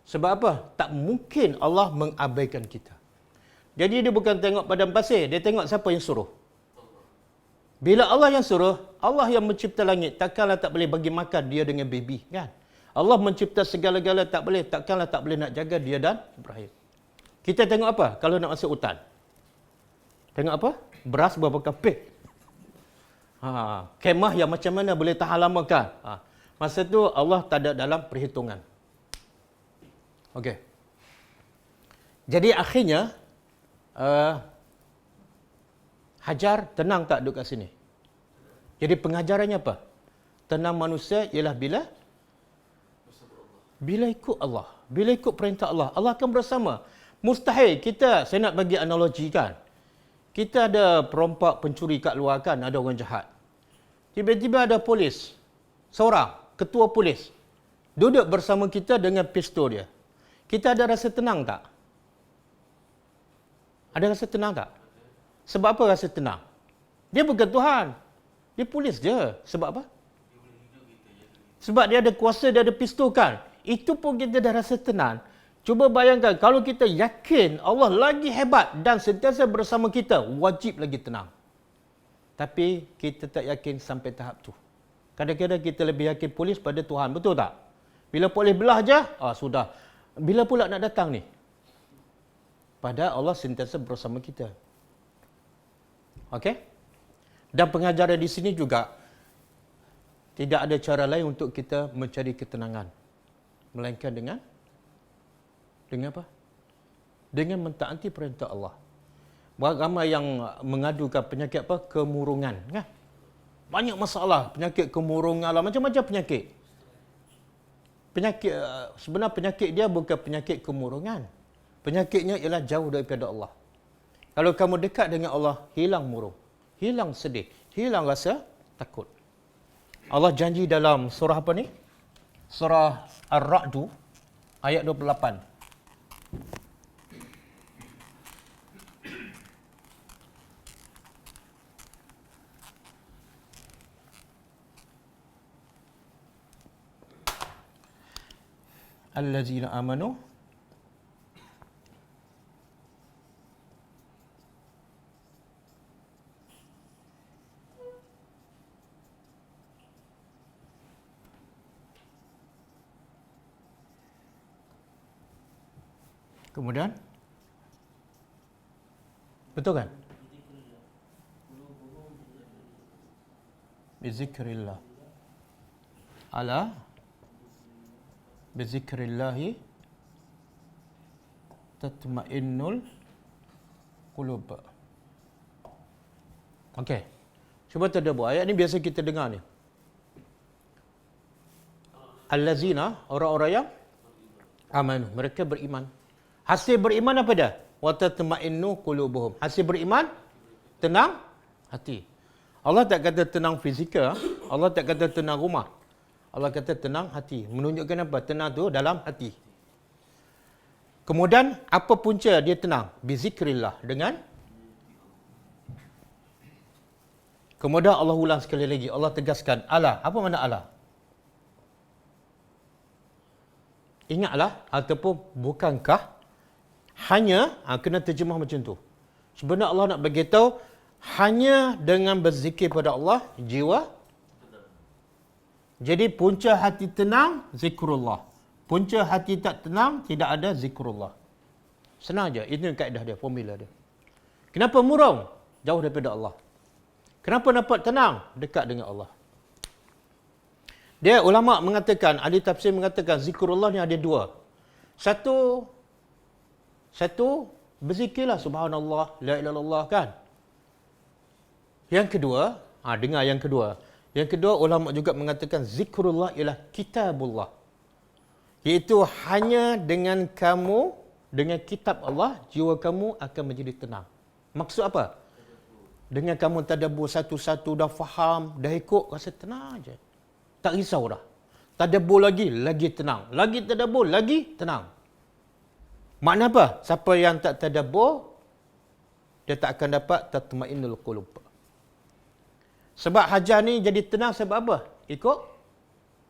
Sebab apa? Tak mungkin Allah mengabaikan kita. Jadi dia bukan tengok padang pasir, dia tengok siapa yang suruh. Bila Allah yang suruh, Allah yang mencipta langit, takkanlah tak boleh bagi makan dia dengan baby, kan? Allah mencipta segala-gala tak boleh, takkanlah tak boleh nak jaga dia dan Ibrahim. Kita tengok apa kalau nak masuk hutan? Tengok apa? Beras berapa kapit? Kemah yang macam mana boleh tahan lama kan? Masa tu Allah tak ada dalam perhitungan. Okey. Jadi akhirnya Hajar tenang tak duduk kat sini? Jadi pengajarannya apa? Tenang manusia ialah bila ikut Allah, bila ikut perintah Allah, Allah akan bersama. Mustahil saya nak bagi analogi kan. Kita ada perompak pencuri kat luar kan, ada orang jahat. Tiba-tiba ada polis, seorang, ketua polis, duduk bersama kita dengan pistol dia. Kita ada rasa tenang tak? Ada rasa tenang tak? Sebab apa rasa tenang? Dia bukan Tuhan. Dia polis je. Sebab apa? Sebab dia ada kuasa, dia ada pistol kan. Itu pun kita dah rasa tenang. Cuba bayangkan, kalau kita yakin Allah lagi hebat dan sentiasa bersama kita, wajib lagi tenang. Tapi kita tak yakin sampai tahap tu. Kadang-kadang kita lebih yakin polis pada Tuhan. Betul tak? Bila polis belah je, sudah. Bila pula nak datang ni? Padahal Allah sentiasa bersama kita. Okey? Dan pengajaran di sini juga, tidak ada cara lain untuk kita mencari ketenangan. Melainkan dengan apa? Dengan mentaati perintah Allah. Ramai yang mengadukan penyakit apa? Kemurungan. Kan? Banyak masalah. Penyakit kemurungan lah. Macam-macam penyakit. Sebenarnya penyakit dia bukan penyakit kemurungan. Penyakitnya ialah jauh daripada Allah. Kalau kamu dekat dengan Allah, hilang murung. Hilang sedih. Hilang rasa takut. Allah janji dalam surah apa ni? Surah Ar-Ra'du ayat 28. Allazina amanu kemudian betul kan? Bizikrillah. Ala bizikrillahi tatma'innul qulub. Okey. Cuba tadabbur. Ayat ni biasa kita dengar ni. Allazina, orang-orang yang aman, mereka beriman. Hasil beriman apa dah? Wa tatma'innu qulubuhum. Hasil beriman tenang hati. Allah tak kata tenang fizikal, Allah tak kata tenang rumah. Allah kata tenang hati. Menunjukkan apa? Tenang tu dalam hati. Kemudian apa punca dia tenang? Bizikrillah, dengan Kemudian Allah ulang sekali lagi. Allah tegaskan, ala. Apa makna ala? Ingatlah ataupun bukankah hanya, kena terjemah macam tu. Sebenarnya Allah nak beritahu, hanya dengan berzikir pada Allah, jiwa. Jadi punca hati tenang, zikrullah. Punca hati tak tenang, tidak ada zikrullah. Senang je. Itu kaedah dia, formula dia. Kenapa murung? Jauh daripada Allah. Kenapa dapat tenang? Dekat dengan Allah. Dia ulama mengatakan, ahli tafsir mengatakan zikrullah ni ada dua. Satu berzikirlah subhanallah, la ilaha illallah kan. Yang kedua, dengar yang kedua. Yang kedua ulama juga mengatakan zikrullah ialah kitabullah. Iaitu hanya dengan kamu, dengan kitab Allah, jiwa kamu akan menjadi tenang. Maksud apa? Dengan kamu tadabbur satu-satu, dah faham, dah ikut, rasa tenang je. Tak risau dah. Tadabbur lagi tenang. Lagi tadabbur, lagi tenang. Makna apa? Siapa yang tak tadabbur, dia tak akan dapat tatma'innul qulub. Sebab hajah ni jadi tenang sebab apa? Ikut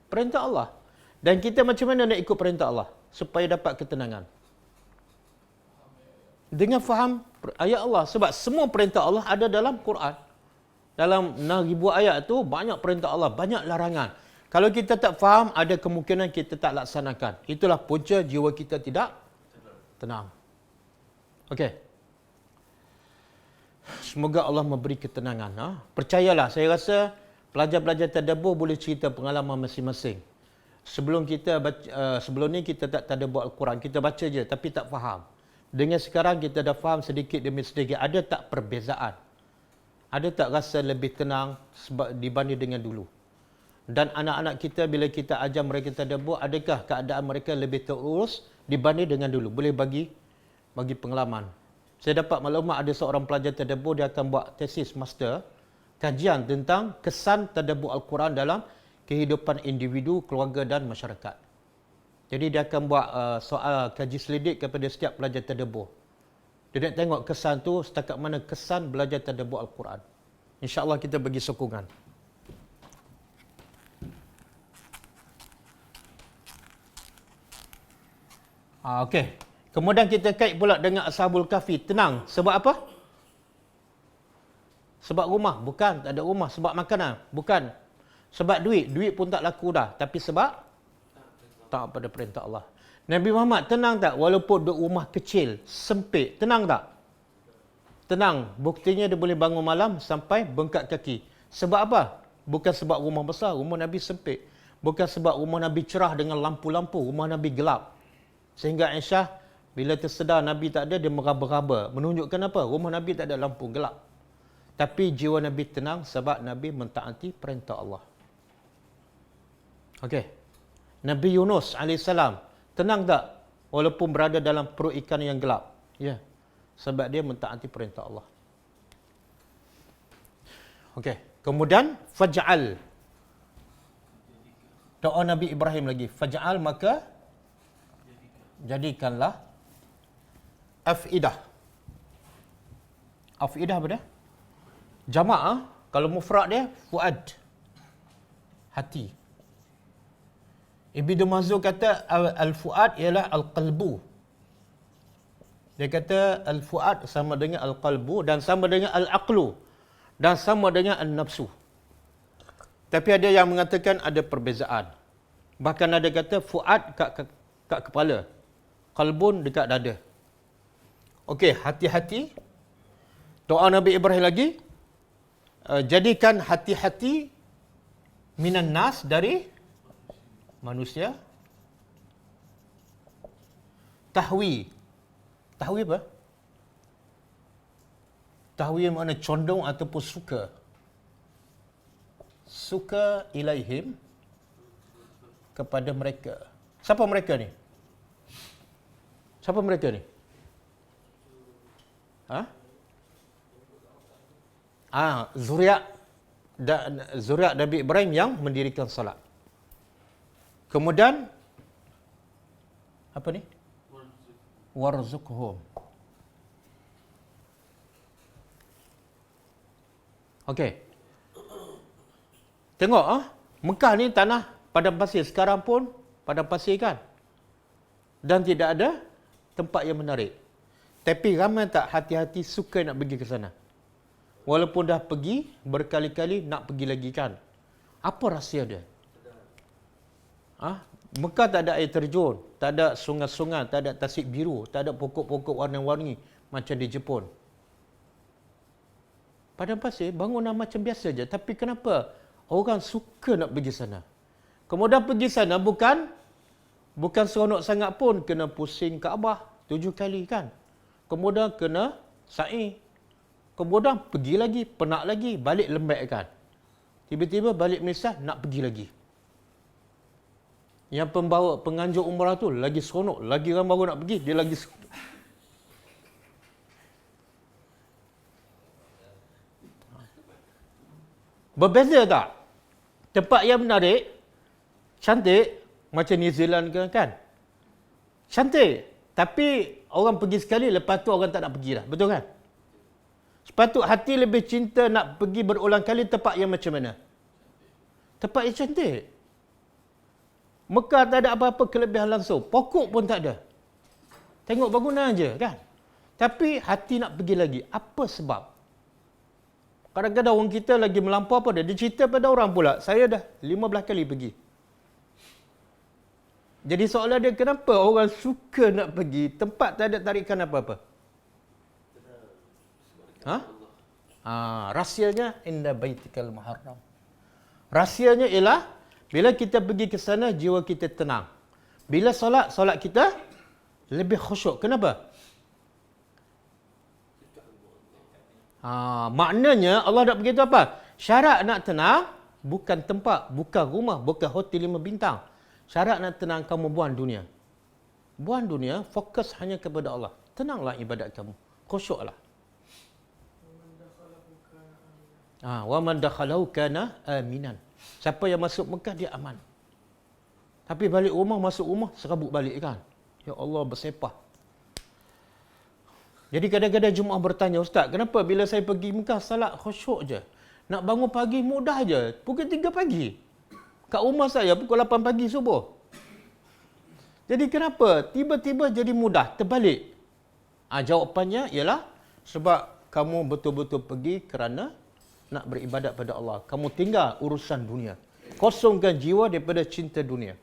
perintah Allah. Dan kita macam mana nak ikut perintah Allah? Supaya dapat ketenangan. Dengan faham ayat Allah. Sebab semua perintah Allah ada dalam Quran. Dalam 6,000 ayat tu banyak perintah Allah, banyak larangan. Kalau kita tak faham, ada kemungkinan kita tak laksanakan. Itulah punca jiwa kita tidak tenang. Okey. Semoga Allah memberi ketenangan. Percayalah, saya rasa pelajar-pelajar tadabbur boleh cerita pengalaman masing-masing. Sebelum ni kita tak tadabbur Al-Quran, kita baca je tapi tak faham. Dengan sekarang kita dah faham sedikit demi sedikit. Ada tak perbezaan? Ada tak rasa lebih tenang dibanding dengan dulu? Dan anak-anak kita bila kita ajar mereka tadabbur, adakah keadaan mereka lebih terurus dibanding dengan dulu? Boleh bagi pengalaman. Saya dapat maklumat ada seorang pelajar tadabbur, dia akan buat tesis master, kajian tentang kesan tadabbur Al-Quran dalam kehidupan individu, keluarga dan masyarakat. Jadi dia akan buat soal kaji selidik kepada setiap pelajar tadabbur. Dia nak tengok kesan tu setakat mana kesan belajar tadabbur Al-Quran. InsyaAllah kita bagi sokongan. Okey. Kemudian kita kait pula dengan Ashabul Kahfi. Tenang. Sebab apa? Sebab rumah? Bukan. Tak ada rumah. Sebab makanan? Bukan. Sebab duit? Duit pun tak laku dah. Tapi sebab? Tak pada perintah Allah. Nabi Muhammad tenang tak? Walaupun duduk rumah kecil, sempit. Tenang tak? Tenang. Buktinya dia boleh bangun malam sampai bengkak kaki. Sebab apa? Bukan sebab rumah besar. Rumah Nabi sempit. Bukan sebab rumah Nabi cerah dengan lampu-lampu. Rumah Nabi gelap. Sehingga Aisyah bila tersedar Nabi tak ada, dia meraba-raba. Menunjukkan apa? Rumah Nabi tak ada lampu, gelap. Tapi jiwa Nabi tenang sebab Nabi mentaati perintah Allah. Okey. Nabi Yunus AS, tenang tak? Walaupun berada dalam perut ikan yang gelap. Ya. Sebab dia mentaati perintah Allah. Okey. Kemudian, faj'al. Doa Nabi Ibrahim lagi. Faj'al, maka jadikanlah afidah. Afidah apa dia? Jamak. Kalau mufrad dia, fuad. Hati. Ibnu Mazur kata al-fuad ialah al-qalbu. Dia kata al-fuad sama dengan al-qalbu dan sama dengan al-aqlu dan sama dengan al-nafsu. Tapi ada yang mengatakan ada perbezaan. Bahkan ada kata fuad kat kepala, qalbun dekat dada. Okey, hati-hati. Doa Nabi Ibrahim lagi, jadikan hati-hati minan nas, dari manusia, tahwi. Tahwi apa? Tahwi makna condong ataupun suka. Suka ilaihim, kepada mereka. Siapa mereka ni? Siapa mereka ni? Zuriat Nabi Ibrahim yang mendirikan salat. Kemudian apa ni? Warzuqhum. Okey. Tengok Mekah ni tanah padang pasir. Sekarang pun padang pasir kan. Dan tidak ada tempat yang menarik. Tapi ramai tak hati-hati suka nak pergi ke sana. Walaupun dah pergi berkali-kali nak pergi lagi kan. Apa rahsia dia? Mekah tak ada air terjun, tak ada sungai-sungai, tak ada tasik biru, tak ada pokok-pokok warna-warni macam di Jepun. Padang pasir bangunan macam biasa je, tapi kenapa orang suka nak pergi sana? Kemudian pergi sana bukan seronok sangat pun, kena pusing Kaabah 7 kali kan. Kemudian kena sa'i. Kemudian pergi lagi, penat lagi, balik lembek kan. Tiba-tiba balik Malaysia nak pergi lagi. Yang pembawa penganjur umrah tu lagi seronok, lagi orang baru nak pergi, dia lagi seronok. Berbeza tak? Tempat yang menarik, cantik, macam New Zealand ke kan? Cantik. Tapi orang pergi sekali, lepas tu orang tak nak pergi dah. Betul kan? Sepatut hati lebih cinta nak pergi berulang kali tempat yang macam mana? Tempat yang cantik. Mekah tak ada apa-apa kelebihan langsung. Pokok pun tak ada. Tengok bangunan je kan? Tapi hati nak pergi lagi. Apa sebab? Kadang-kadang orang kita lagi melampau apa dia cerita pada orang pula. Saya dah 15 kali pergi. Jadi soalan dia, kenapa orang suka nak pergi tempat tak ada tarikan apa-apa? Rahsianya inda baitikal muharram. Rahsianya ialah bila kita pergi ke sana jiwa kita tenang. Bila solat kita lebih khusyuk. Kenapa? Maknanya Allah nak beritahu apa? Syarat nak tenang bukan tempat, bukan rumah, bukan hotel 5 bintang. Syarat nak tenang kamu buang dunia. Buang dunia, fokus hanya kepada Allah. Tenanglah ibadat kamu. Khusyuklah. Wa man dakhalahu kana aminan. Siapa yang masuk Mekah dia aman. Tapi balik rumah, masuk rumah serabut balik kan. Ya Allah, bersepah. Jadi kadang-kadang jemaah bertanya, Ustaz, kenapa bila saya pergi Mekah salat khusyuk je? Nak bangun pagi mudah je. Pukul 3 pagi. Kat rumah saya pukul 8 pagi subuh. Jadi kenapa tiba-tiba jadi mudah terbalik? Jawapannya ialah sebab kamu betul-betul pergi kerana nak beribadat pada Allah. Kamu tinggal urusan dunia. Kosongkan jiwa daripada cinta dunia.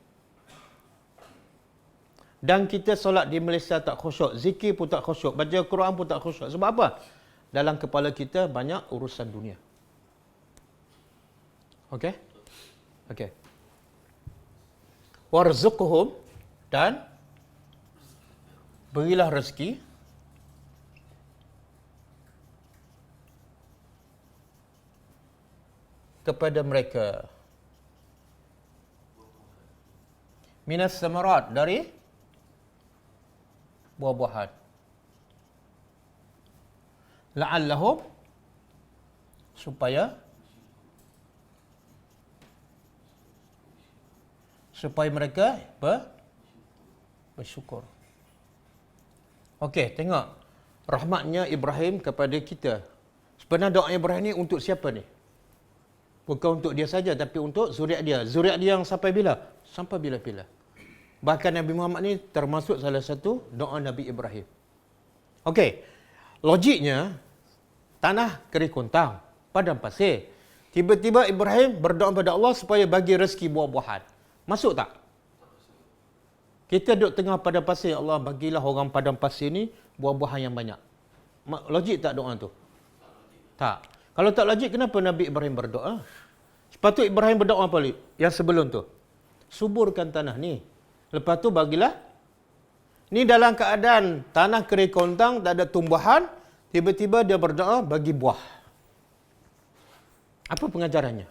Dan kita solat di Malaysia tak khusyuk. Zikir pun tak khusyuk. Baca Quran pun tak khusyuk. Sebab apa? Dalam kepala kita banyak urusan dunia. Okey? Okey. Warzuqhum, dan berilah rezeki kepada mereka minas samarat, dari buah-buahan, la'allahum, supaya mereka bersyukur. Okey, tengok rahmatnya Ibrahim kepada kita. Sebenarnya doa Ibrahim ni untuk siapa ni? Bukan untuk dia saja, tapi untuk zuriat dia. Zuriat dia yang sampai bila? Sampai bila-bila. Bahkan Nabi Muhammad ni termasuk salah satu doa Nabi Ibrahim. Okey, logiknya tanah kering kontang, padang pasir. Tiba-tiba Ibrahim berdoa pada Allah supaya bagi rezeki buah-buahan. Masuk tak? Kita duduk tengah padang pasir, Allah bagilah orang padang pasir ni buah-buahan yang banyak. Logik tak doa tu? Tak. Kalau tak logik, kenapa Nabi Ibrahim berdoa? Sepatut Ibrahim berdoa apa lagi? Yang sebelum tu. Suburkan tanah ni. Lepas tu bagilah. Ni dalam keadaan tanah kering kontang, tak ada tumbuhan. Tiba-tiba dia berdoa bagi buah. Apa pengajarannya?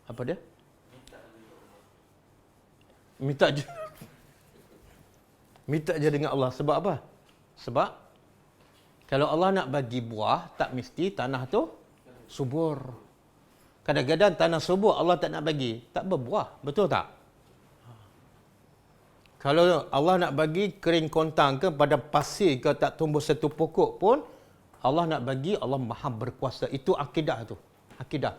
Apa dia? Minta je. Minta je dengan Allah. Sebab apa? Sebab kalau Allah nak bagi buah, tak mesti tanah tu subur. Kadang-kadang tanah subur Allah tak nak bagi, tak berbuah. Betul tak? Kalau Allah nak bagi kering kontang ke pada pasir ke tak tumbuh satu pokok pun, Allah nak bagi, Allah Maha berkuasa. Itu akidah tu. Akidah.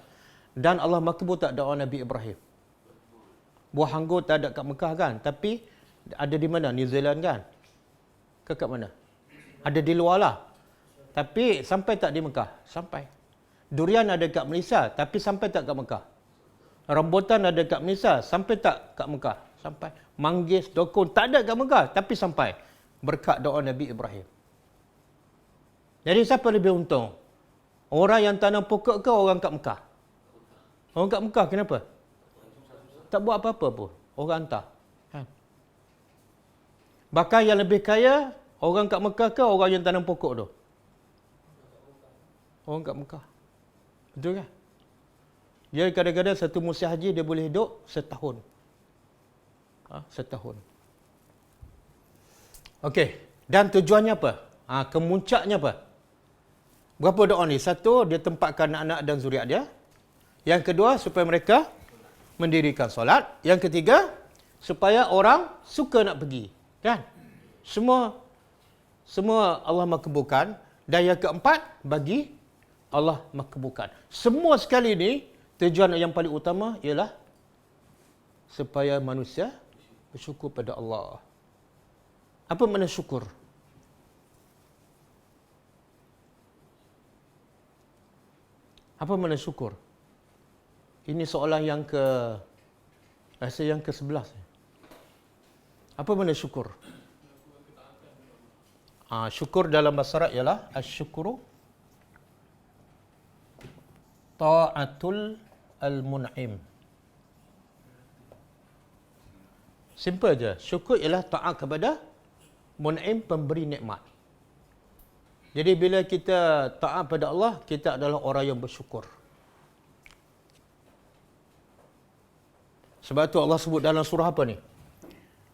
Dan Allah makbul tak doa Nabi Ibrahim. Buah anggur tak ada kat Mekah kan? Tapi ada di mana? New Zealand kan? Ke kat mana? Ada di luar lah. Tapi sampai tak di Mekah? Sampai. Durian ada kat Malaysia, tapi sampai tak kat Mekah? Rambutan ada kat Malaysia, sampai tak kat Mekah? Sampai. Manggis, dokun, tak ada kat Mekah, tapi sampai. Berkat doa Nabi Ibrahim. Jadi siapa lebih untung? Orang yang tanam pokok ke orang kat Mekah? Orang kat Mekah kenapa? Tak buat apa-apa pun. Orang hantar. Ha. Bahkan yang lebih kaya, orang kat Mekah ke orang yang tanam pokok tu? Orang kat Mekah. Betul kan? Dia kadang-kadang satu musim haji dia boleh hidup setahun. Setahun. Okey. Dan tujuannya apa? Kemuncaknya apa? Berapa doa ni? Satu, dia tempatkan anak-anak dan zuriat dia. Yang kedua, supaya mereka mendirikan solat. Yang ketiga, supaya orang suka nak pergi. Kan? Semua Allah makbulkan. Dan yang keempat, bagi Allah makbulkan. Semua sekali ni, tujuan yang paling utama ialah supaya manusia bersyukur pada Allah. Apa makna syukur? Apa makna syukur? Ini soalan yang rasa yang ke-11. Apa makna syukur? Syukur dalam bahasa Arab ialah asyukuru ta'atul al-mun'im. Simple je. Syukur ialah taat kepada mun'im, pemberi nikmat. Jadi bila kita taat pada Allah, kita adalah orang yang bersyukur. Sebab tu Allah sebut dalam surah apa ni?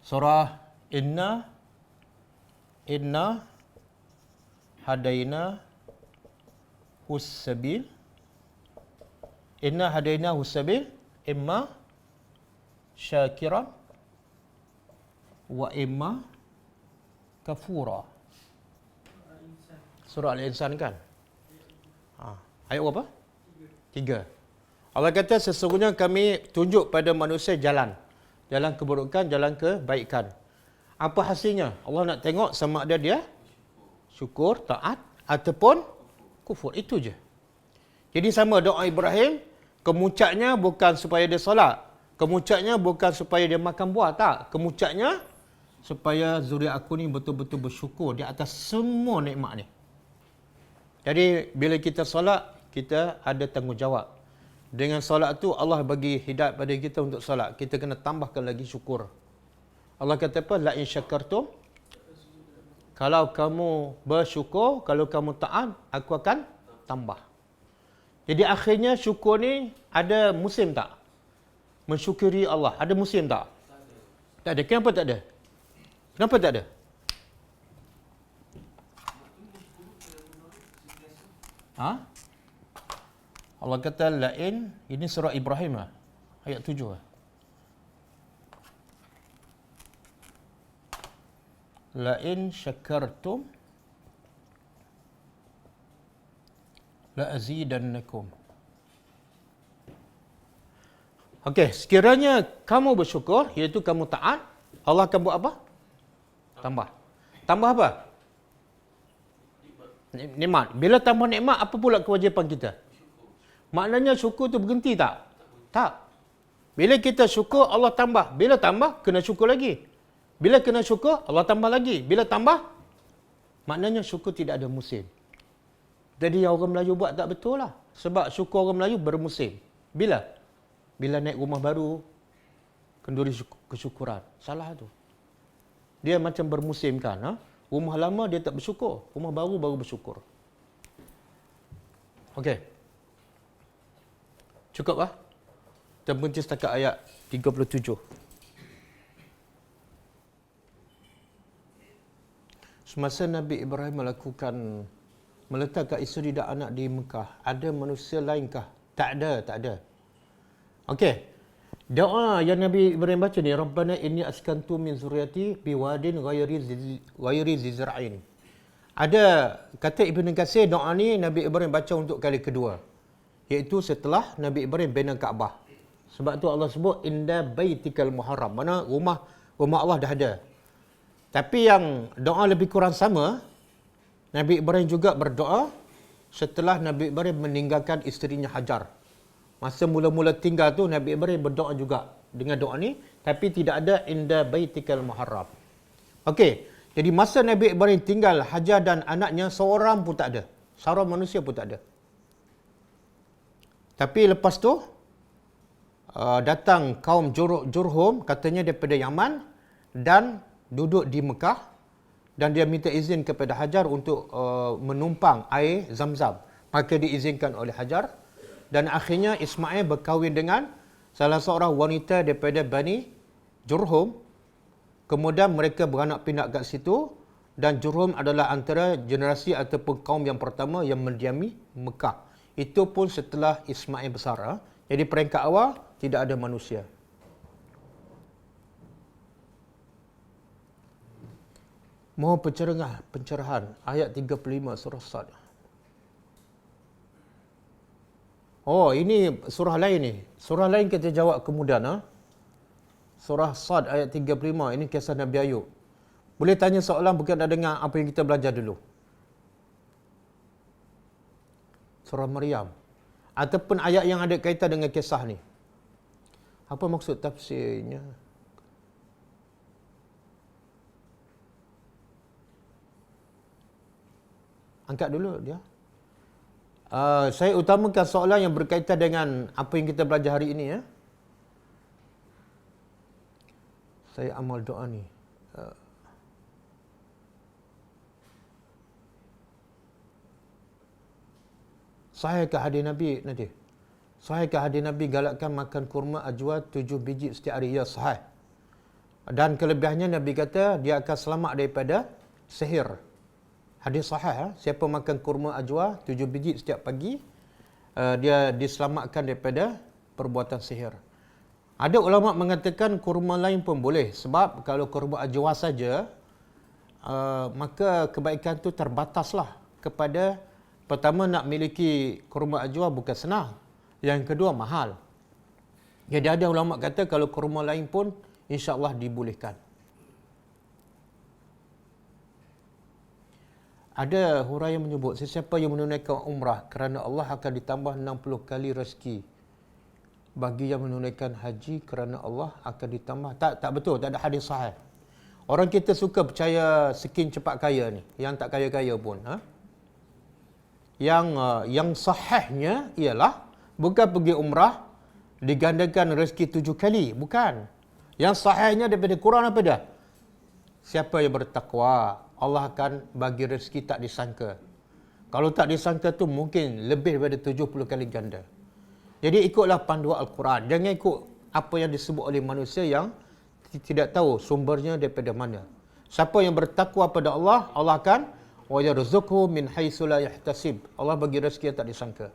Surah Inna hadaina hussabil. Inna hadaina hussabil imma syakiran wa imma kafura. Surah Al-Insan kan? Ayat berapa? 3. Allah kata sesungguhnya kami tunjuk pada manusia jalan. Jalan keburukan, jalan kebaikan. Apa hasilnya? Allah nak tengok sama ada dia syukur, taat ataupun kufur. Itu je. Jadi sama doa Ibrahim, kemuncaknya bukan supaya dia solat. Kemuncaknya bukan supaya dia makan buah. Tak. Kemuncaknya supaya zuriat aku ni betul-betul bersyukur di atas semua nikmat ni. Jadi bila kita solat, kita ada tanggungjawab. Dengan solat tu Allah bagi hidayat pada kita untuk solat. Kita kena tambahkan lagi syukur. Allah kata apa? La in syakartum. Kalau kamu bersyukur, kalau kamu taat, aku akan tambah. Jadi akhirnya syukur ni ada musim tak? Mensyukuri Allah. Ada musim tak? Tak ada. Kenapa tak ada? Kenapa tak ada? Allah kata lain, ini surah Ibrahim lah. Ayat 7 lah. Lain syakartum la azidannakum. Okey, sekiranya kamu bersyukur, iaitu kamu taat, Allah akan buat apa? Tambah. Tambah apa? Nikmat. Bila tambah nikmat, apa pula kewajipan kita? Maknanya syukur tu berhenti tak? Tak. Bila kita syukur, Allah tambah. Bila tambah, kena syukur lagi. Bila kena syukur, Allah tambah lagi. Bila tambah, maknanya syukur tidak ada musim. Jadi yang orang Melayu buat tak betul lah. Sebab syukur orang Melayu bermusim. Bila? Bila naik rumah baru, kenduri kesyukuran. Salah tu. Dia macam bermusim kan. Rumah lama dia tak bersyukur. Rumah baru baru bersyukur. Okey. Cukup lah. Kita berhenti setakat ayat 37. Semasa Nabi Ibrahim meletakkan isteri dan anak di Mekah, ada manusia lainkah? Tak ada, tak ada. Okey. Doa yang Nabi Ibrahim baca ni, Rabbana inni askantu min zurriyati biwadin ghairi zizra'in. Ada kata Ibn Katsir, doa ni Nabi Ibrahim baca untuk kali kedua, iaitu setelah Nabi Ibrahim bina Kaabah. Sebab tu Allah sebut inda baitikal muharram, mana rumah Allah dah ada. Tapi yang doa lebih kurang sama, Nabi Ibrahim juga berdoa setelah Nabi Ibrahim meninggalkan isterinya Hajar. Masa mula-mula tinggal tu Nabi Ibrahim berdoa juga dengan doa ni, tapi tidak ada inda baitikal muharram. Okey, jadi masa Nabi Ibrahim tinggal, Hajar dan anaknya seorang pun tak ada. Seorang manusia pun tak ada. Tapi lepas tu datang kaum Jurhum, katanya daripada Yaman, dan duduk di Mekah, dan dia minta izin kepada Hajar untuk menumpang air Zam-Zam. Maka diizinkan oleh Hajar, dan akhirnya Ismail berkahwin dengan salah seorang wanita daripada Bani Jurhum. Kemudian mereka beranak pinak kat situ, dan Jurhum adalah antara generasi ataupun kaum yang pertama yang mendiami Mekah. Itu pun setelah Ismail besar. Jadi peringkat awal tidak ada manusia. Mohon pencerahan ayat 35 surah Sad. Oh, ini surah lain ni. Surah lain kita jawab kemudian. Surah Sad ayat 35. Ini kisah Nabi Ayub. Boleh tanya soalan berkaitan dengan apa yang kita belajar dulu. Surah Maryam. Ataupun ayat yang ada kaitan dengan kisah ni. Apa maksud tafsirnya? Angkat dulu dia. Saya utamakan soalan yang berkaitan dengan apa yang kita belajar hari ini. Saya amal doa ni. Sahihkah hadis Nabi nanti? Sahihkah hadis Nabi galakkan makan kurma ajwa 7 biji setiap hari? Ya, sahih. Dan kelebihannya Nabi kata dia akan selamat daripada sihir. Hadis sahih. Siapa makan kurma ajwa 7 biji setiap pagi, dia diselamatkan daripada perbuatan sihir. Ada ulama mengatakan kurma lain pun boleh, sebab kalau kurma ajwa saja, maka kebaikan tu terbataslah kepada, pertama, nak miliki kurma ajwa bukan senang. Yang kedua, mahal. Jadi ada ulama kata kalau kurma lain pun insya-Allah dibolehkan. Ada huraian menyebut sesiapa yang menunaikan umrah kerana Allah akan ditambah 60 kali rezeki. Bagi yang menunaikan haji kerana Allah akan ditambah. Tak betul, tak ada hadis sahih. Orang kita suka percaya skin cepat kaya ni, yang tak kaya-kaya pun. Yang sahihnya ialah bukan pergi umrah digandakan rezeki 7 kali, bukan. Yang sahihnya daripada Quran apa dah? Siapa yang bertakwa, Allah akan bagi rezeki tak disangka. Kalau tak disangka tu mungkin lebih daripada 70 kali ganda. Jadi ikutlah panduan Al-Quran. Jangan ikut apa yang disebut oleh manusia yang tidak tahu sumbernya daripada mana. Siapa yang bertakwa pada Allah, Allah akan wa yarzuqhu min haitsu la yahtasib. Allah bagi rezeki yang tak disangka.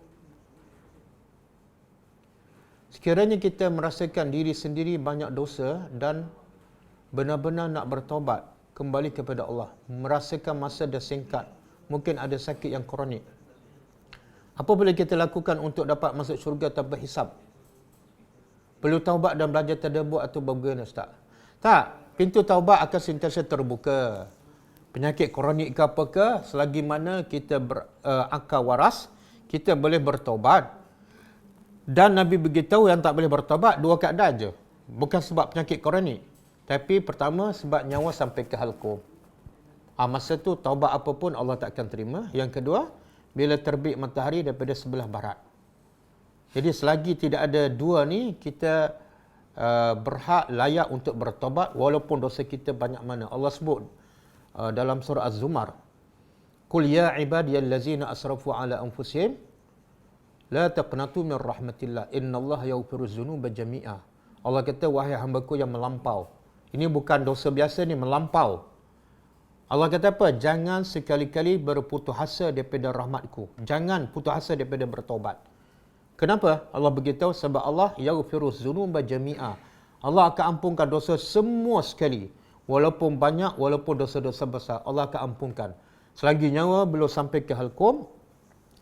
Sekiranya kita merasakan diri sendiri banyak dosa dan benar-benar nak bertaubat kembali kepada Allah, merasakan masa dah singkat, mungkin ada sakit yang kronik, apa boleh kita lakukan untuk dapat masuk syurga tanpa hisab? Perlu taubat dan belajar tadabbur atau bagaimana, Ustaz? Tak, pintu taubat akan sentiasa terbuka. Penyakit kronik ke apa ke, selagi mana kita akal waras, kita boleh bertaubat. Dan Nabi beritahu yang tak boleh bertaubat 2 keadaan je. Bukan sebab penyakit kronik, tapi pertama sebab nyawa sampai ke halqum. Masa tu taubat apa pun Allah tak akan terima. Yang kedua, bila terbit matahari daripada sebelah barat. Jadi selagi tidak ada dua ni, kita berhak, layak untuk bertaubat walaupun dosa kita banyak mana. Allah sebut dalam surah Az-Zumar, "Qul ya ibadiyallazina asrafu ala anfusihim la taqnatu min rahmatillah innallaha yaghfiruz dzunuba jami'a." Allah kata, wahai hamba-Ku yang melampau. Ini bukan dosa biasa ni, melampau. Allah kata apa? Jangan sekali-kali berputus asa daripada rahmat-Ku. Jangan putus asa daripada bertaubat. Kenapa Allah beritahu? Sebab Allah yaghfiru dzunuba jami'a. Allah akan ampunkan dosa semua sekali. Walaupun banyak, walaupun dosa-dosa besar, Allah akan ampunkan. Selagi nyawa belum sampai ke halqum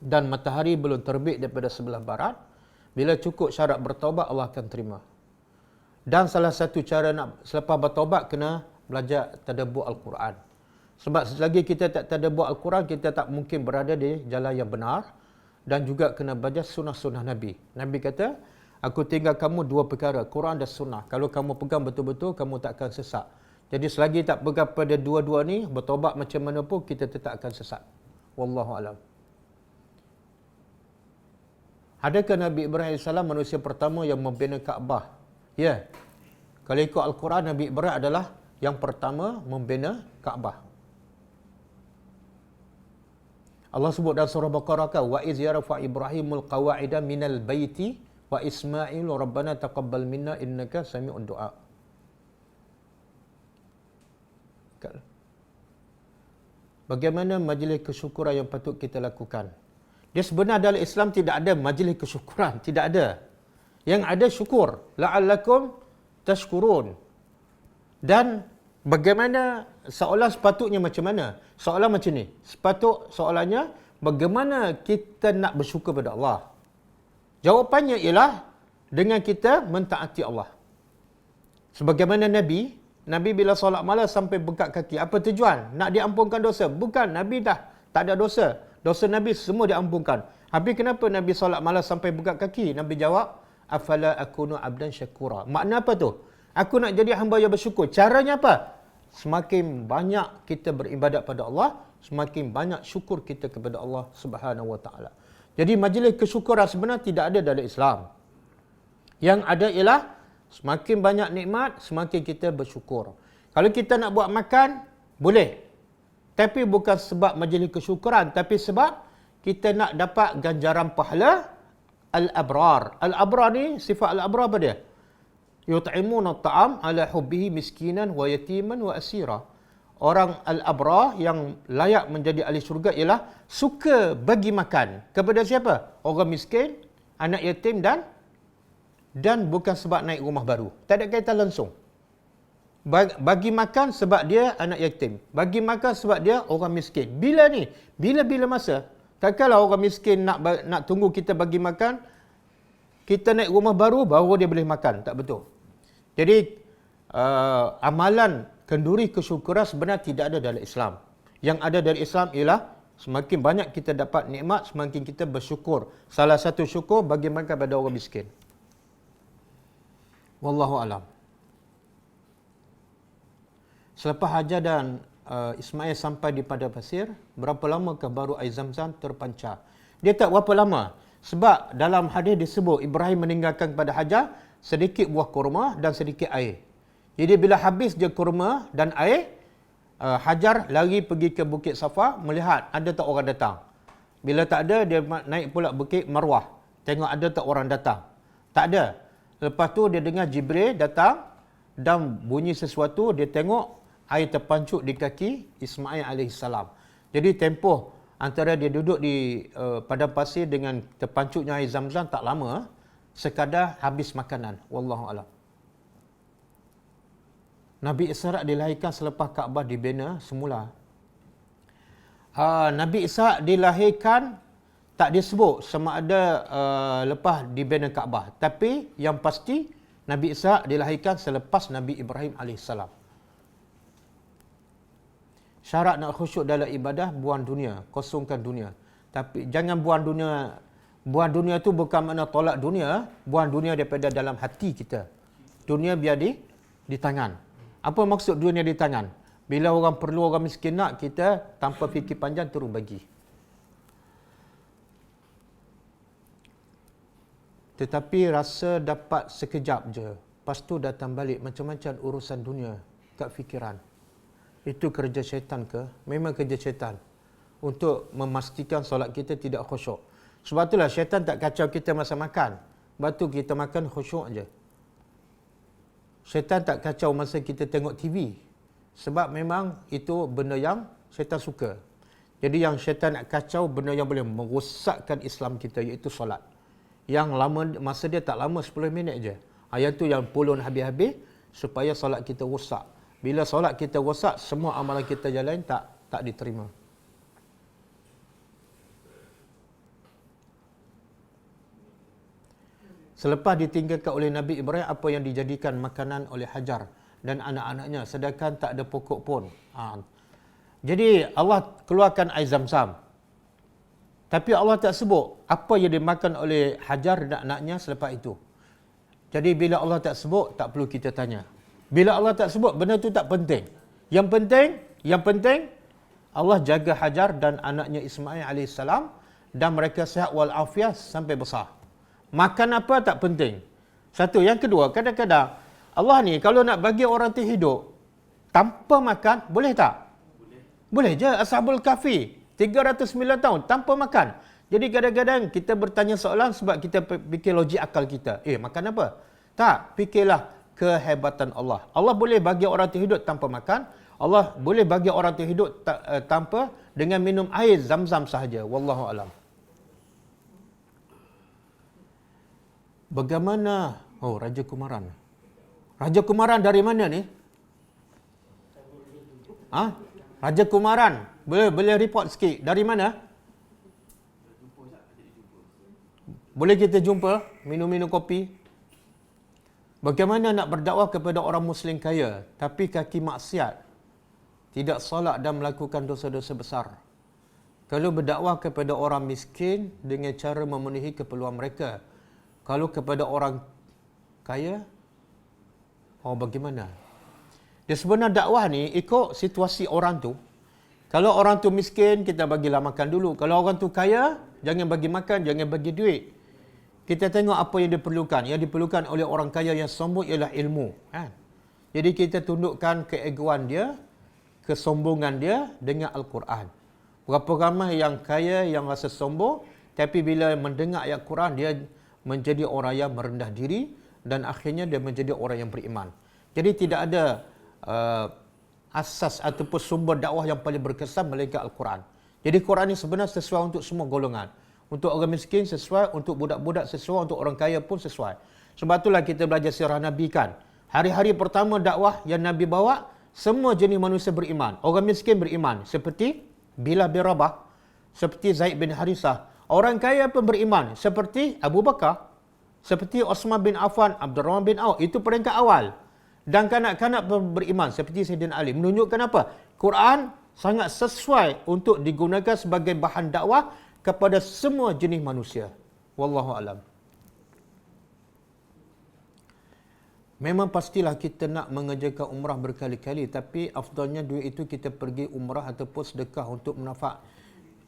dan matahari belum terbit daripada sebelah barat, bila cukup syarat bertaubat, Allah akan terima. Dan salah satu cara nak selepas bertaubat, kena belajar tadabbur Al-Quran. Sebab selagi kita tak tadabbur Al-Quran, kita tak mungkin berada di jalan yang benar. Dan juga kena belajar sunnah-sunnah Nabi. Nabi kata, aku tinggal kamu dua perkara, Quran dan sunnah. Kalau kamu pegang betul-betul, kamu tak akan sesat. Jadi selagi tak pegang pada dua-dua ni, bertaubat macam mana pun, kita tetap akan sesat. Wallahu a'lam. Adakah Nabi Ibrahim AS manusia pertama yang membina Kaabah? Ya. Kalau ikut Al-Quran, Nabi Ibrahim adalah yang pertama membina Kaabah. Allah sebut dalam surah Baqarah kan, wa iz yarfa Ibrahimul qawa'ida minal baiti wa Ismailu rabbana taqabbal minna innaka sami'ud du'a. Bagaimana majlis kesyukuran yang patut kita lakukan? Dia sebenarnya dalam Islam tidak ada majlis kesyukuran, tidak ada. Yang ada syukur, la'allakum tashkurun. Dan bagaimana soalan sepatutnya macam mana? Soalan macam ni. Soalannya, bagaimana kita nak bersyukur pada Allah? Jawapannya ialah dengan kita mentaati Allah. Sebagaimana Nabi bila solat malam sampai bengkak kaki. Apa tujuan? Nak diampunkan dosa? Bukan, Nabi dah tak ada dosa. Dosa Nabi semua diampunkan. Habis kenapa Nabi solat malam sampai bengkak kaki? Nabi jawab, afala akunu abdan syakura. Makna apa tu? Aku nak jadi hamba yang bersyukur. Caranya apa? Semakin banyak kita beribadat pada Allah, semakin banyak syukur kita kepada Allah Subhanahu wa taala. Jadi majlis kesyukuran sebenarnya tidak ada dalam Islam. Yang ada ialah semakin banyak nikmat, semakin kita bersyukur. Kalau kita nak buat makan, boleh. Tapi bukan sebab majlis kesyukuran, tapi sebab kita nak dapat ganjaran pahala al-abrar. Al-abrar ni, sifat al-abrar apa dia? Yut'imuna at-ta'am ala hubbihi miskinan wa yatiman wa asira. Orang al-abrar yang layak menjadi ahli syurga ialah suka bagi makan kepada siapa? Orang miskin, anak yatim dan bukan sebab naik rumah baru. Tak ada kaitan langsung. Bagi makan sebab dia anak yatim. Bagi makan sebab dia orang miskin. Bila ni? Bila masa? Takkanlah orang miskin nak tunggu kita bagi makan, kita naik rumah baru dia boleh makan. Tak betul. Jadi, amalan kenduri kesyukuran sebenarnya tidak ada dalam Islam. Yang ada dalam Islam ialah semakin banyak kita dapat nikmat, semakin kita bersyukur. Salah satu syukur bagi makan pada orang miskin. Wallahu alam. Selepas Hajar dan Ismail sampai di padang pasir, berapa lamakah baru air Zam-Zam terpancar? Dia tak berapa lama. Sebab dalam hadis disebut Ibrahim meninggalkan kepada Hajar sedikit buah kurma dan sedikit air. Jadi bila habis je kurma dan air, Hajar lari pergi ke Bukit Safa melihat ada tak orang datang. Bila tak ada, dia naik pula Bukit Marwah. Tengok ada tak orang datang. Tak ada. Lepas tu dia dengar Jibril datang dan bunyi sesuatu, dia tengok air terpancuk di kaki Ismail AS. Jadi tempoh antara dia duduk di padang pasir dengan terpancuknya air Zam-Zam tak lama, sekadar habis makanan. Wallahu a'lam. Nabi Ishaq dilahirkan selepas Kaabah dibina semula. Nabi Ishaq dilahirkan tak disebut sama ada lepas dibina Kaabah. Tapi yang pasti Nabi Ishaq dilahirkan selepas Nabi Ibrahim AS. Syarat nak khusyuk dalam ibadah, buang dunia, kosongkan dunia. Tapi jangan buang dunia. Buang dunia tu bukan makna tolak dunia, buang dunia daripada dalam hati kita. Dunia biar di tangan. Apa maksud dunia di tangan? Bila orang perlu, orang miskin nak, kita tanpa fikir panjang terus bagi. Tetapi rasa dapat sekejap je, lepas tu datang balik macam-macam urusan dunia kat fikiran. Itu kerja syaitan ke? Memang kerja syaitan untuk memastikan solat kita tidak khusyuk. Sebab itulah syaitan tak kacau kita masa makan. Sebab tu kita makan khusyuk je. Syaitan tak kacau masa kita tengok TV. Sebab memang itu benda yang syaitan suka. Jadi yang syaitan nak kacau benda yang boleh merosakkan Islam kita, iaitu solat. yang lama, masa dia tak lama 10 minit je. Yang tu yang pulun habis-habis supaya solat kita rosak. Bila solat kita rosak, semua amalan kita jalan tak diterima. Selepas ditinggalkan oleh Nabi Ibrahim, apa yang dijadikan makanan oleh Hajar dan anak-anaknya, sedangkan tak ada pokok pun. Jadi Allah keluarkan air Zam-Zam. Tapi Allah tak sebut apa yang dimakan oleh Hajar dan anaknya selepas itu. Jadi bila Allah tak sebut, tak perlu kita tanya. Bila Allah tak sebut, benda tu tak penting. Yang penting Allah jaga Hajar dan anaknya Ismail AS dan mereka sihat walafiat sampai besar. Makan apa tak penting. Satu. Yang kedua, kadang-kadang Allah ni kalau nak bagi orang tu hidup tanpa makan, boleh tak? Boleh je. Ashabul Kahfi 309 tahun tanpa makan. Jadi kadang-kadang kita bertanya soalan sebab kita fikir logik akal kita. Makan apa? Tak. Fikirlah kehebatan Allah. Allah boleh bagi orang tu hidup tanpa makan. Allah boleh bagi orang tu hidup tanpa dengan minum air Zam-Zam sahaja. Wallahu alam. Bagaimana? Raja Kumaran. Raja Kumaran dari mana ni? Raja Kumaran. Boleh report sikit. Dari mana? Boleh kita jumpa? Minum-minum kopi? Bagaimana nak berdakwah kepada orang Muslim kaya, tapi kaki maksiat, tidak solat dan melakukan dosa-dosa besar? Kalau berdakwah kepada orang miskin dengan cara memenuhi keperluan mereka, kalau kepada orang kaya, bagaimana? Dia sebenarnya dakwah ni ikut situasi orang tu. Kalau orang tu miskin, kita bagilah makan dulu. Kalau orang tu kaya, jangan bagi makan, jangan bagi duit. Kita tengok apa yang diperlukan. Yang diperlukan oleh orang kaya yang sombong ialah ilmu. Jadi kita tundukkan keegoan dia, kesombongan dia dengan Al-Quran. Berapa ramai yang kaya yang rasa sombong, tapi bila mendengar ayat Quran, dia menjadi orang yang merendah diri dan akhirnya dia menjadi orang yang beriman. Jadi tidak ada asas ataupun sumber dakwah yang paling berkesan melainkan Al-Quran. Jadi Quran ini sebenarnya sesuai untuk semua golongan. Untuk orang miskin sesuai, untuk budak-budak sesuai, untuk orang kaya pun sesuai. Sebab itulah kita belajar sirah Nabi kan. Hari-hari pertama dakwah yang Nabi bawa, semua jenis manusia beriman. Orang miskin beriman. Seperti Bilal bin Rabah, seperti Zaid bin Harisah. Orang kaya pun beriman. Seperti Abu Bakar, seperti Osman bin Affan, Abdurrahman bin Auf. Itu peringkat awal. Dan kanak-kanak pun beriman. Seperti Sayyidina Ali. Menunjukkan apa? Quran sangat sesuai untuk digunakan sebagai bahan dakwah kepada semua jenis manusia. Wallahu alam. Memang pastilah kita nak mengerjakan umrah berkali-kali, tapi afdalnya duit itu kita pergi umrah ataupun sedekah untuk menafak.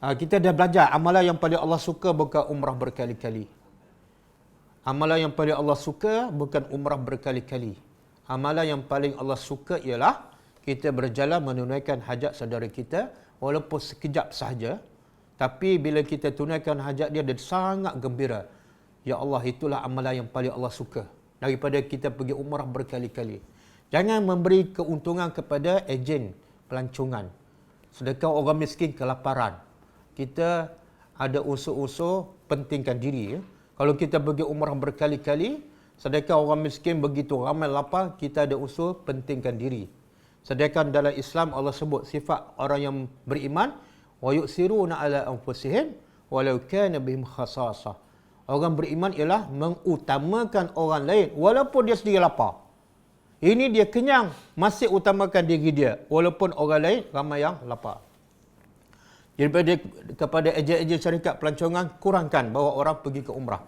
Kita dah belajar amalan yang paling Allah suka bukan umrah berkali-kali. Amalan yang paling Allah suka bukan umrah berkali-kali. Amalan yang paling Allah suka ialah kita berjalan menunaikan hajat saudara kita walaupun sekejap sahaja. Tapi bila kita tunaikan hajat dia sangat gembira. Ya Allah, itulah amalan yang paling Allah suka. Daripada kita pergi umrah berkali-kali. Jangan memberi keuntungan kepada ejen pelancongan. Sedangkan orang miskin kelaparan. Kita ada unsur-unsur pentingkan diri. Kalau kita pergi umrah berkali-kali, sedangkan orang miskin begitu ramai lapar, kita ada unsur pentingkan diri. Sedangkan dalam Islam Allah sebut sifat orang yang beriman, wa yu'siruna ala anfusihim walau kana bihim khasasah. Orang beriman ialah mengutamakan orang lain walaupun dia sendiri lapar. Ini dia kenyang, masih utamakan diri dia walaupun orang lain ramai yang lapar. Jadi kepada ejen-ejen syarikat pelancongan, kurangkan bawa orang pergi ke umrah.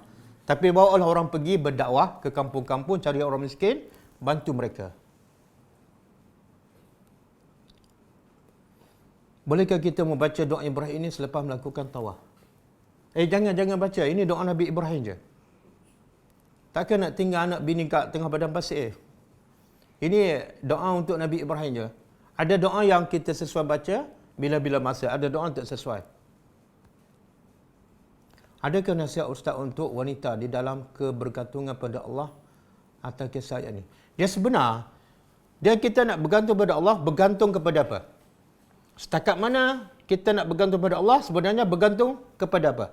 Tapi bawalah orang pergi berdakwah ke kampung-kampung, cari orang miskin, bantu mereka. Bolehkah kita membaca doa Ibrahim ini selepas melakukan tawaf? Jangan baca. Ini doa Nabi Ibrahim je. Takkan nak tinggal anak bini kat tengah padang pasir. Ini doa untuk Nabi Ibrahim je. Ada doa yang kita sesuai baca bila-bila masa. Ada doa tak sesuai. Adakah nasihat Ustaz untuk wanita di dalam kebergantungan pada Allah atas kisah ayat ini? Dia sebenar, kita nak bergantung pada Allah, bergantung kepada apa? Setakat mana kita nak bergantung pada Allah, sebenarnya bergantung kepada apa?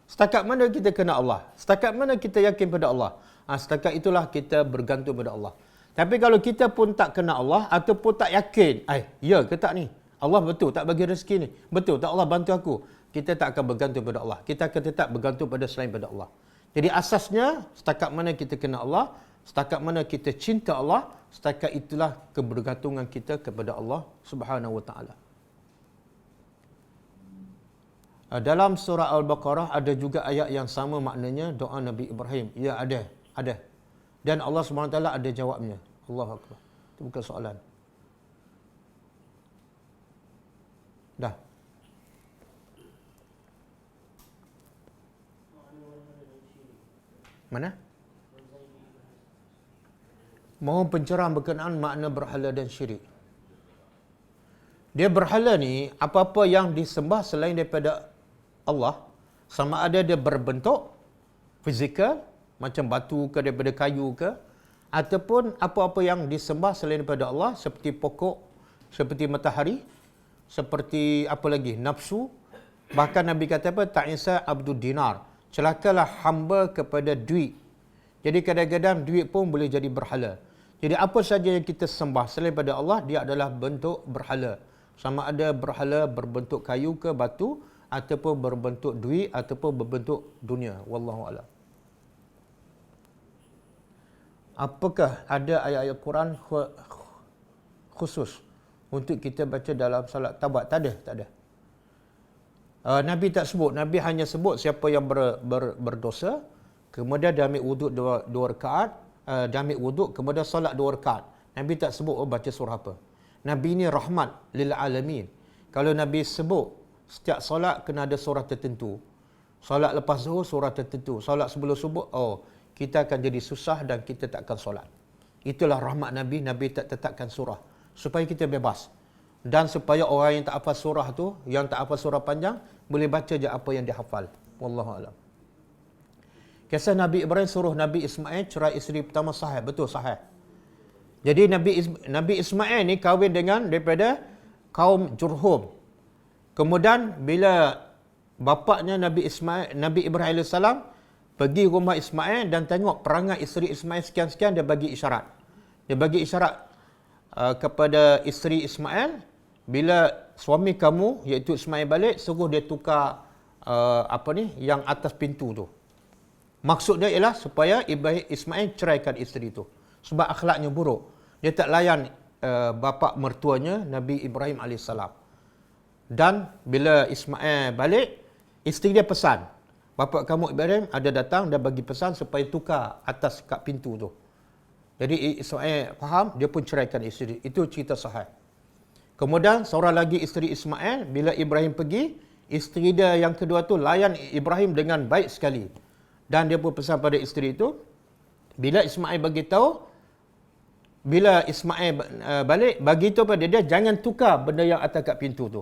Setakat mana kita kenal Allah? Setakat mana kita yakin pada Allah? Setakat itulah kita bergantung pada Allah. Tapi kalau kita pun tak kenal Allah ataupun tak yakin, ya ke tak ni? Allah betul tak bagi rezeki ni? Betul tak Allah bantu aku? Kita tak akan bergantung pada Allah. Kita akan tetap bergantung pada selain pada Allah. Jadi asasnya, setakat mana kita kenal Allah, setakat mana kita cinta Allah, setakat itulah kebergantungan kita kepada Allah Subhanahu wa taala. Dalam surah Al-Baqarah ada juga ayat yang sama maknanya doa Nabi Ibrahim. Ya, ada. Dan Allah SWT ada jawabnya. Allahu Akbar. Itu bukan soalan. Dah. Mana? Mohon pencerahan berkenaan makna berhala dan syirik. Dia berhala ni, apa-apa yang disembah selain daripada Allah, sama ada dia berbentuk fizikal, macam batu ke, daripada kayu ke, ataupun apa-apa yang disembah selain daripada Allah, seperti pokok, seperti matahari, seperti apa lagi, nafsu. Bahkan Nabi kata apa? Ta'isa abdul dinar. Celakalah hamba kepada duit. Jadi kadang-kadang duit pun boleh jadi berhala. Jadi apa saja yang kita sembah selain daripada Allah, dia adalah bentuk berhala. Sama ada berhala berbentuk kayu ke batu, ataupun berbentuk duit, ataupun berbentuk dunia. Wallahu a'lam. Apakah ada ayat-ayat Quran khusus untuk kita baca dalam salat taubat? Tak ada. Nabi tak sebut. Nabi hanya sebut siapa yang berdosa, kemudian dia ambil wuduk dua rakaat, dia ambil wuduk, kemudian solat 2 rakaat. Nabi tak sebut baca surah apa. Nabi ini rahmat lil alamin. Kalau Nabi sebut setiap solat kena ada surah tertentu. Solat lepas zuhur surah tertentu. Solat sebelum subuh, kita akan jadi susah dan kita tak akan solat. Itulah rahmat Nabi. Nabi tak tetapkan surah supaya kita bebas. Dan supaya orang yang tak hafal surah tu, yang tak hafal surah panjang, boleh baca je apa yang dia hafal. Wallahu a'lam. Kisah Nabi Ibrahim suruh Nabi Ismail cerai isteri pertama sahih. Betul, sahih. Jadi Nabi Ismail ni kahwin dengan daripada kaum Jurhum. Kemudian bila bapaknya Nabi Ibrahim AS pergi rumah Ismail dan tengok perangai isteri Ismail sekian-sekian, dia bagi isyarat. Dia bagi isyarat kepada isteri Ismail, bila suami kamu iaitu Ismail balik, suruh dia tukar yang atas pintu tu. Maksud dia ialah supaya Ismail ceraikan isteri tu. Sebab akhlaknya buruk. Dia tak layan bapa mertuanya Nabi Ibrahim AS. Dan bila Ismail balik, isteri dia pesan, bapa kamu Ibrahim ada datang dan bagi pesan supaya tukar atas kat pintu tu. Jadi Ismail faham, dia pun ceraikan isteri. Itu cerita sahih. Kemudian seorang lagi isteri Ismail, bila Ibrahim pergi, isteri dia yang kedua tu layan Ibrahim dengan baik sekali. Dan dia pun pesan pada isteri itu, bila Ismail bagi tahu, bila Ismail balik, bagi tahu pada dia jangan tukar benda yang atas kat pintu tu.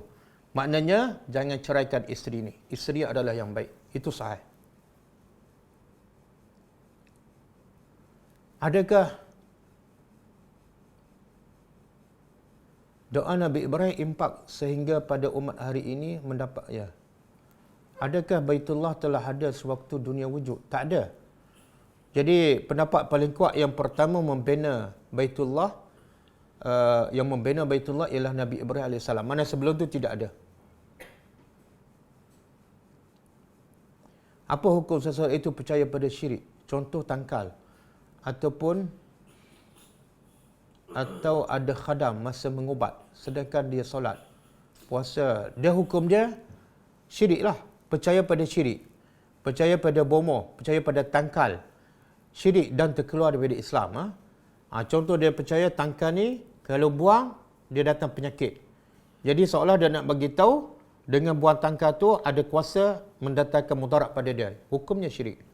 Maknanya jangan ceraikan isteri ni. Isteri adalah yang baik. Itu sahih. Adakah doa Nabi Ibrahim impak sehingga pada umat hari ini mendapat Adakah Baitullah telah ada sewaktu dunia wujud? Tak ada. Jadi pendapat paling kuat yang pertama membina Baitullah, ialah Nabi Ibrahim AS. Mana sebelum tu tidak ada. Apa hukum seseorang itu percaya pada syirik? Contoh tangkal. Atau ada khadam masa mengubat sedangkan dia solat, puasa. Dia hukum dia syirik lah. Percaya pada syirik. Percaya pada bomoh. Percaya pada tangkal. Syirik dan terkeluar daripada Islam. Contoh dia percaya tangkal ni kalau buang dia datang penyakit. Jadi seolah dia nak bagi tahu dengan buang tangkal tu ada kuasa mendatangkan mudarat pada dia. Hukumnya syirik.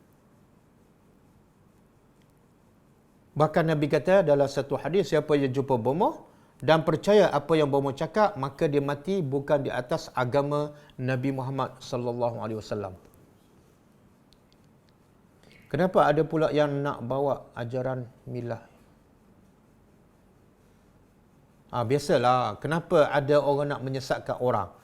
Bahkan Nabi kata dalam satu hadis, siapa yang jumpa bomoh dan percaya apa yang bomoh cakap, maka dia mati bukan di atas agama Nabi Muhammad sallallahu alaihi wasallam. Kenapa ada pula yang nak bawa ajaran milah? Biasalah, kenapa ada orang nak menyesatkan orang?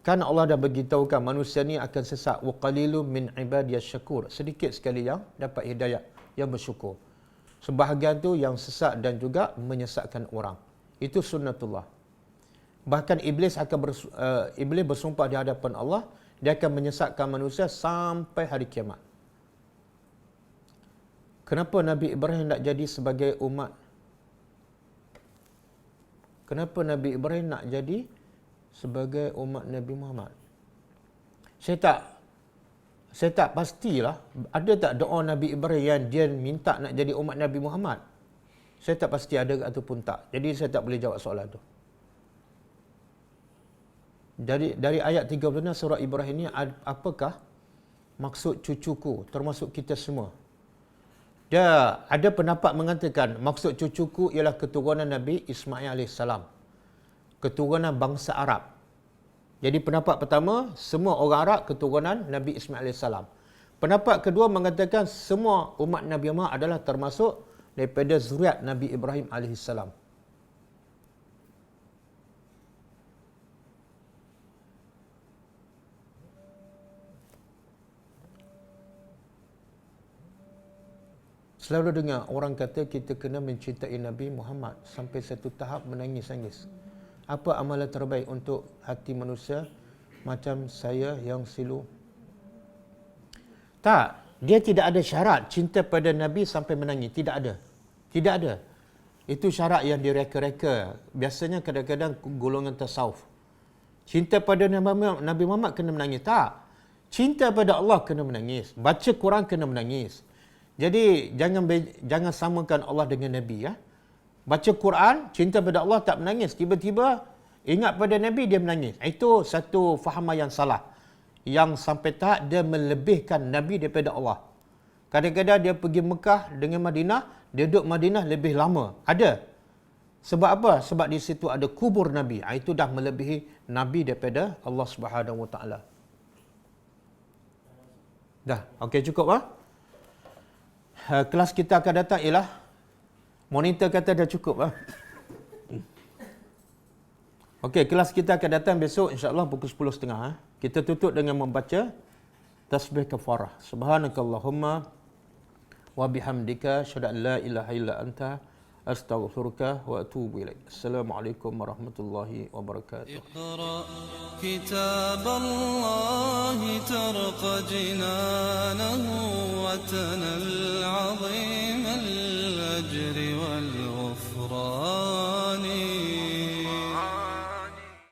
Kan Allah dah beritahukan manusia ni akan sesat. Wa qalilun min ibadiyas syakur. Sedikit sekali yang dapat hidayah, yang bersyukur. Sebahagian tu yang sesat dan juga menyesatkan orang. Itu sunnatullah. Bahkan iblis iblis bersumpah di hadapan Allah, dia akan menyesatkan manusia sampai hari kiamat. Kenapa Nabi Ibrahim nak jadi sebagai umat? Kenapa Nabi Ibrahim nak jadi sebagai umat Nabi Muhammad? Saya tak pastilah ada tak doa Nabi Ibrahim yang dia minta nak jadi umat Nabi Muhammad. Saya tak pasti ada ataupun tak. Jadi saya tak boleh jawab soalan tu. Dari ayat 36 surah Ibrahim ni, apakah maksud cucuku termasuk kita semua? Dia ada pendapat mengatakan maksud cucuku ialah keturunan Nabi Ismail AS, keturunan bangsa Arab. Jadi pendapat pertama, semua orang Arab keturunan Nabi Ismail AS. Pendapat kedua mengatakan semua umat Nabi Muhammad adalah termasuk daripada zuriat Nabi Ibrahim AS. Selalu dengar orang kata kita kena mencintai Nabi Muhammad sampai satu tahap menangis-nangis. Apa amalan terbaik untuk hati manusia macam saya yang silu? Tak, dia tidak ada syarat cinta pada Nabi sampai menangis. Tidak ada. Tidak ada. Itu syarat yang direka-reka. Biasanya kadang-kadang golongan tasawuf. Cinta pada Nabi Muhammad kena menangis. Tak. Cinta pada Allah kena menangis. Baca Quran kena menangis. Jadi jangan samakan Allah dengan Nabi, ya. Baca Quran, cinta pada Allah tak menangis. Tiba-tiba ingat pada Nabi, dia menangis. Itu satu fahaman yang salah. Yang sampai tahap dia melebihkan Nabi daripada Allah. Kadang-kadang dia pergi Mekah dengan Madinah, dia duduk Madinah lebih lama. Ada. Sebab apa? Sebab di situ ada kubur Nabi. Itu dah melebihi Nabi daripada Allah Subhanahu Wa Taala. Dah, okey, cukup, ha? Kelas kita akan datang ialah monitor kata dah cukup, ha? Okey, kelas kita akan datang besok insya-Allah pukul 10.30, ha? Kita tutup dengan membaca tasbih kafarah. Subhanakallahumma wa bihamdika asyhadu an la ilaha illa anta astaghfiruka wa atubu ilaik. Assalamualaikum warahmatullahi wabarakatuh. اقرأ كتاب الله ترق جنانه وتنى العظيم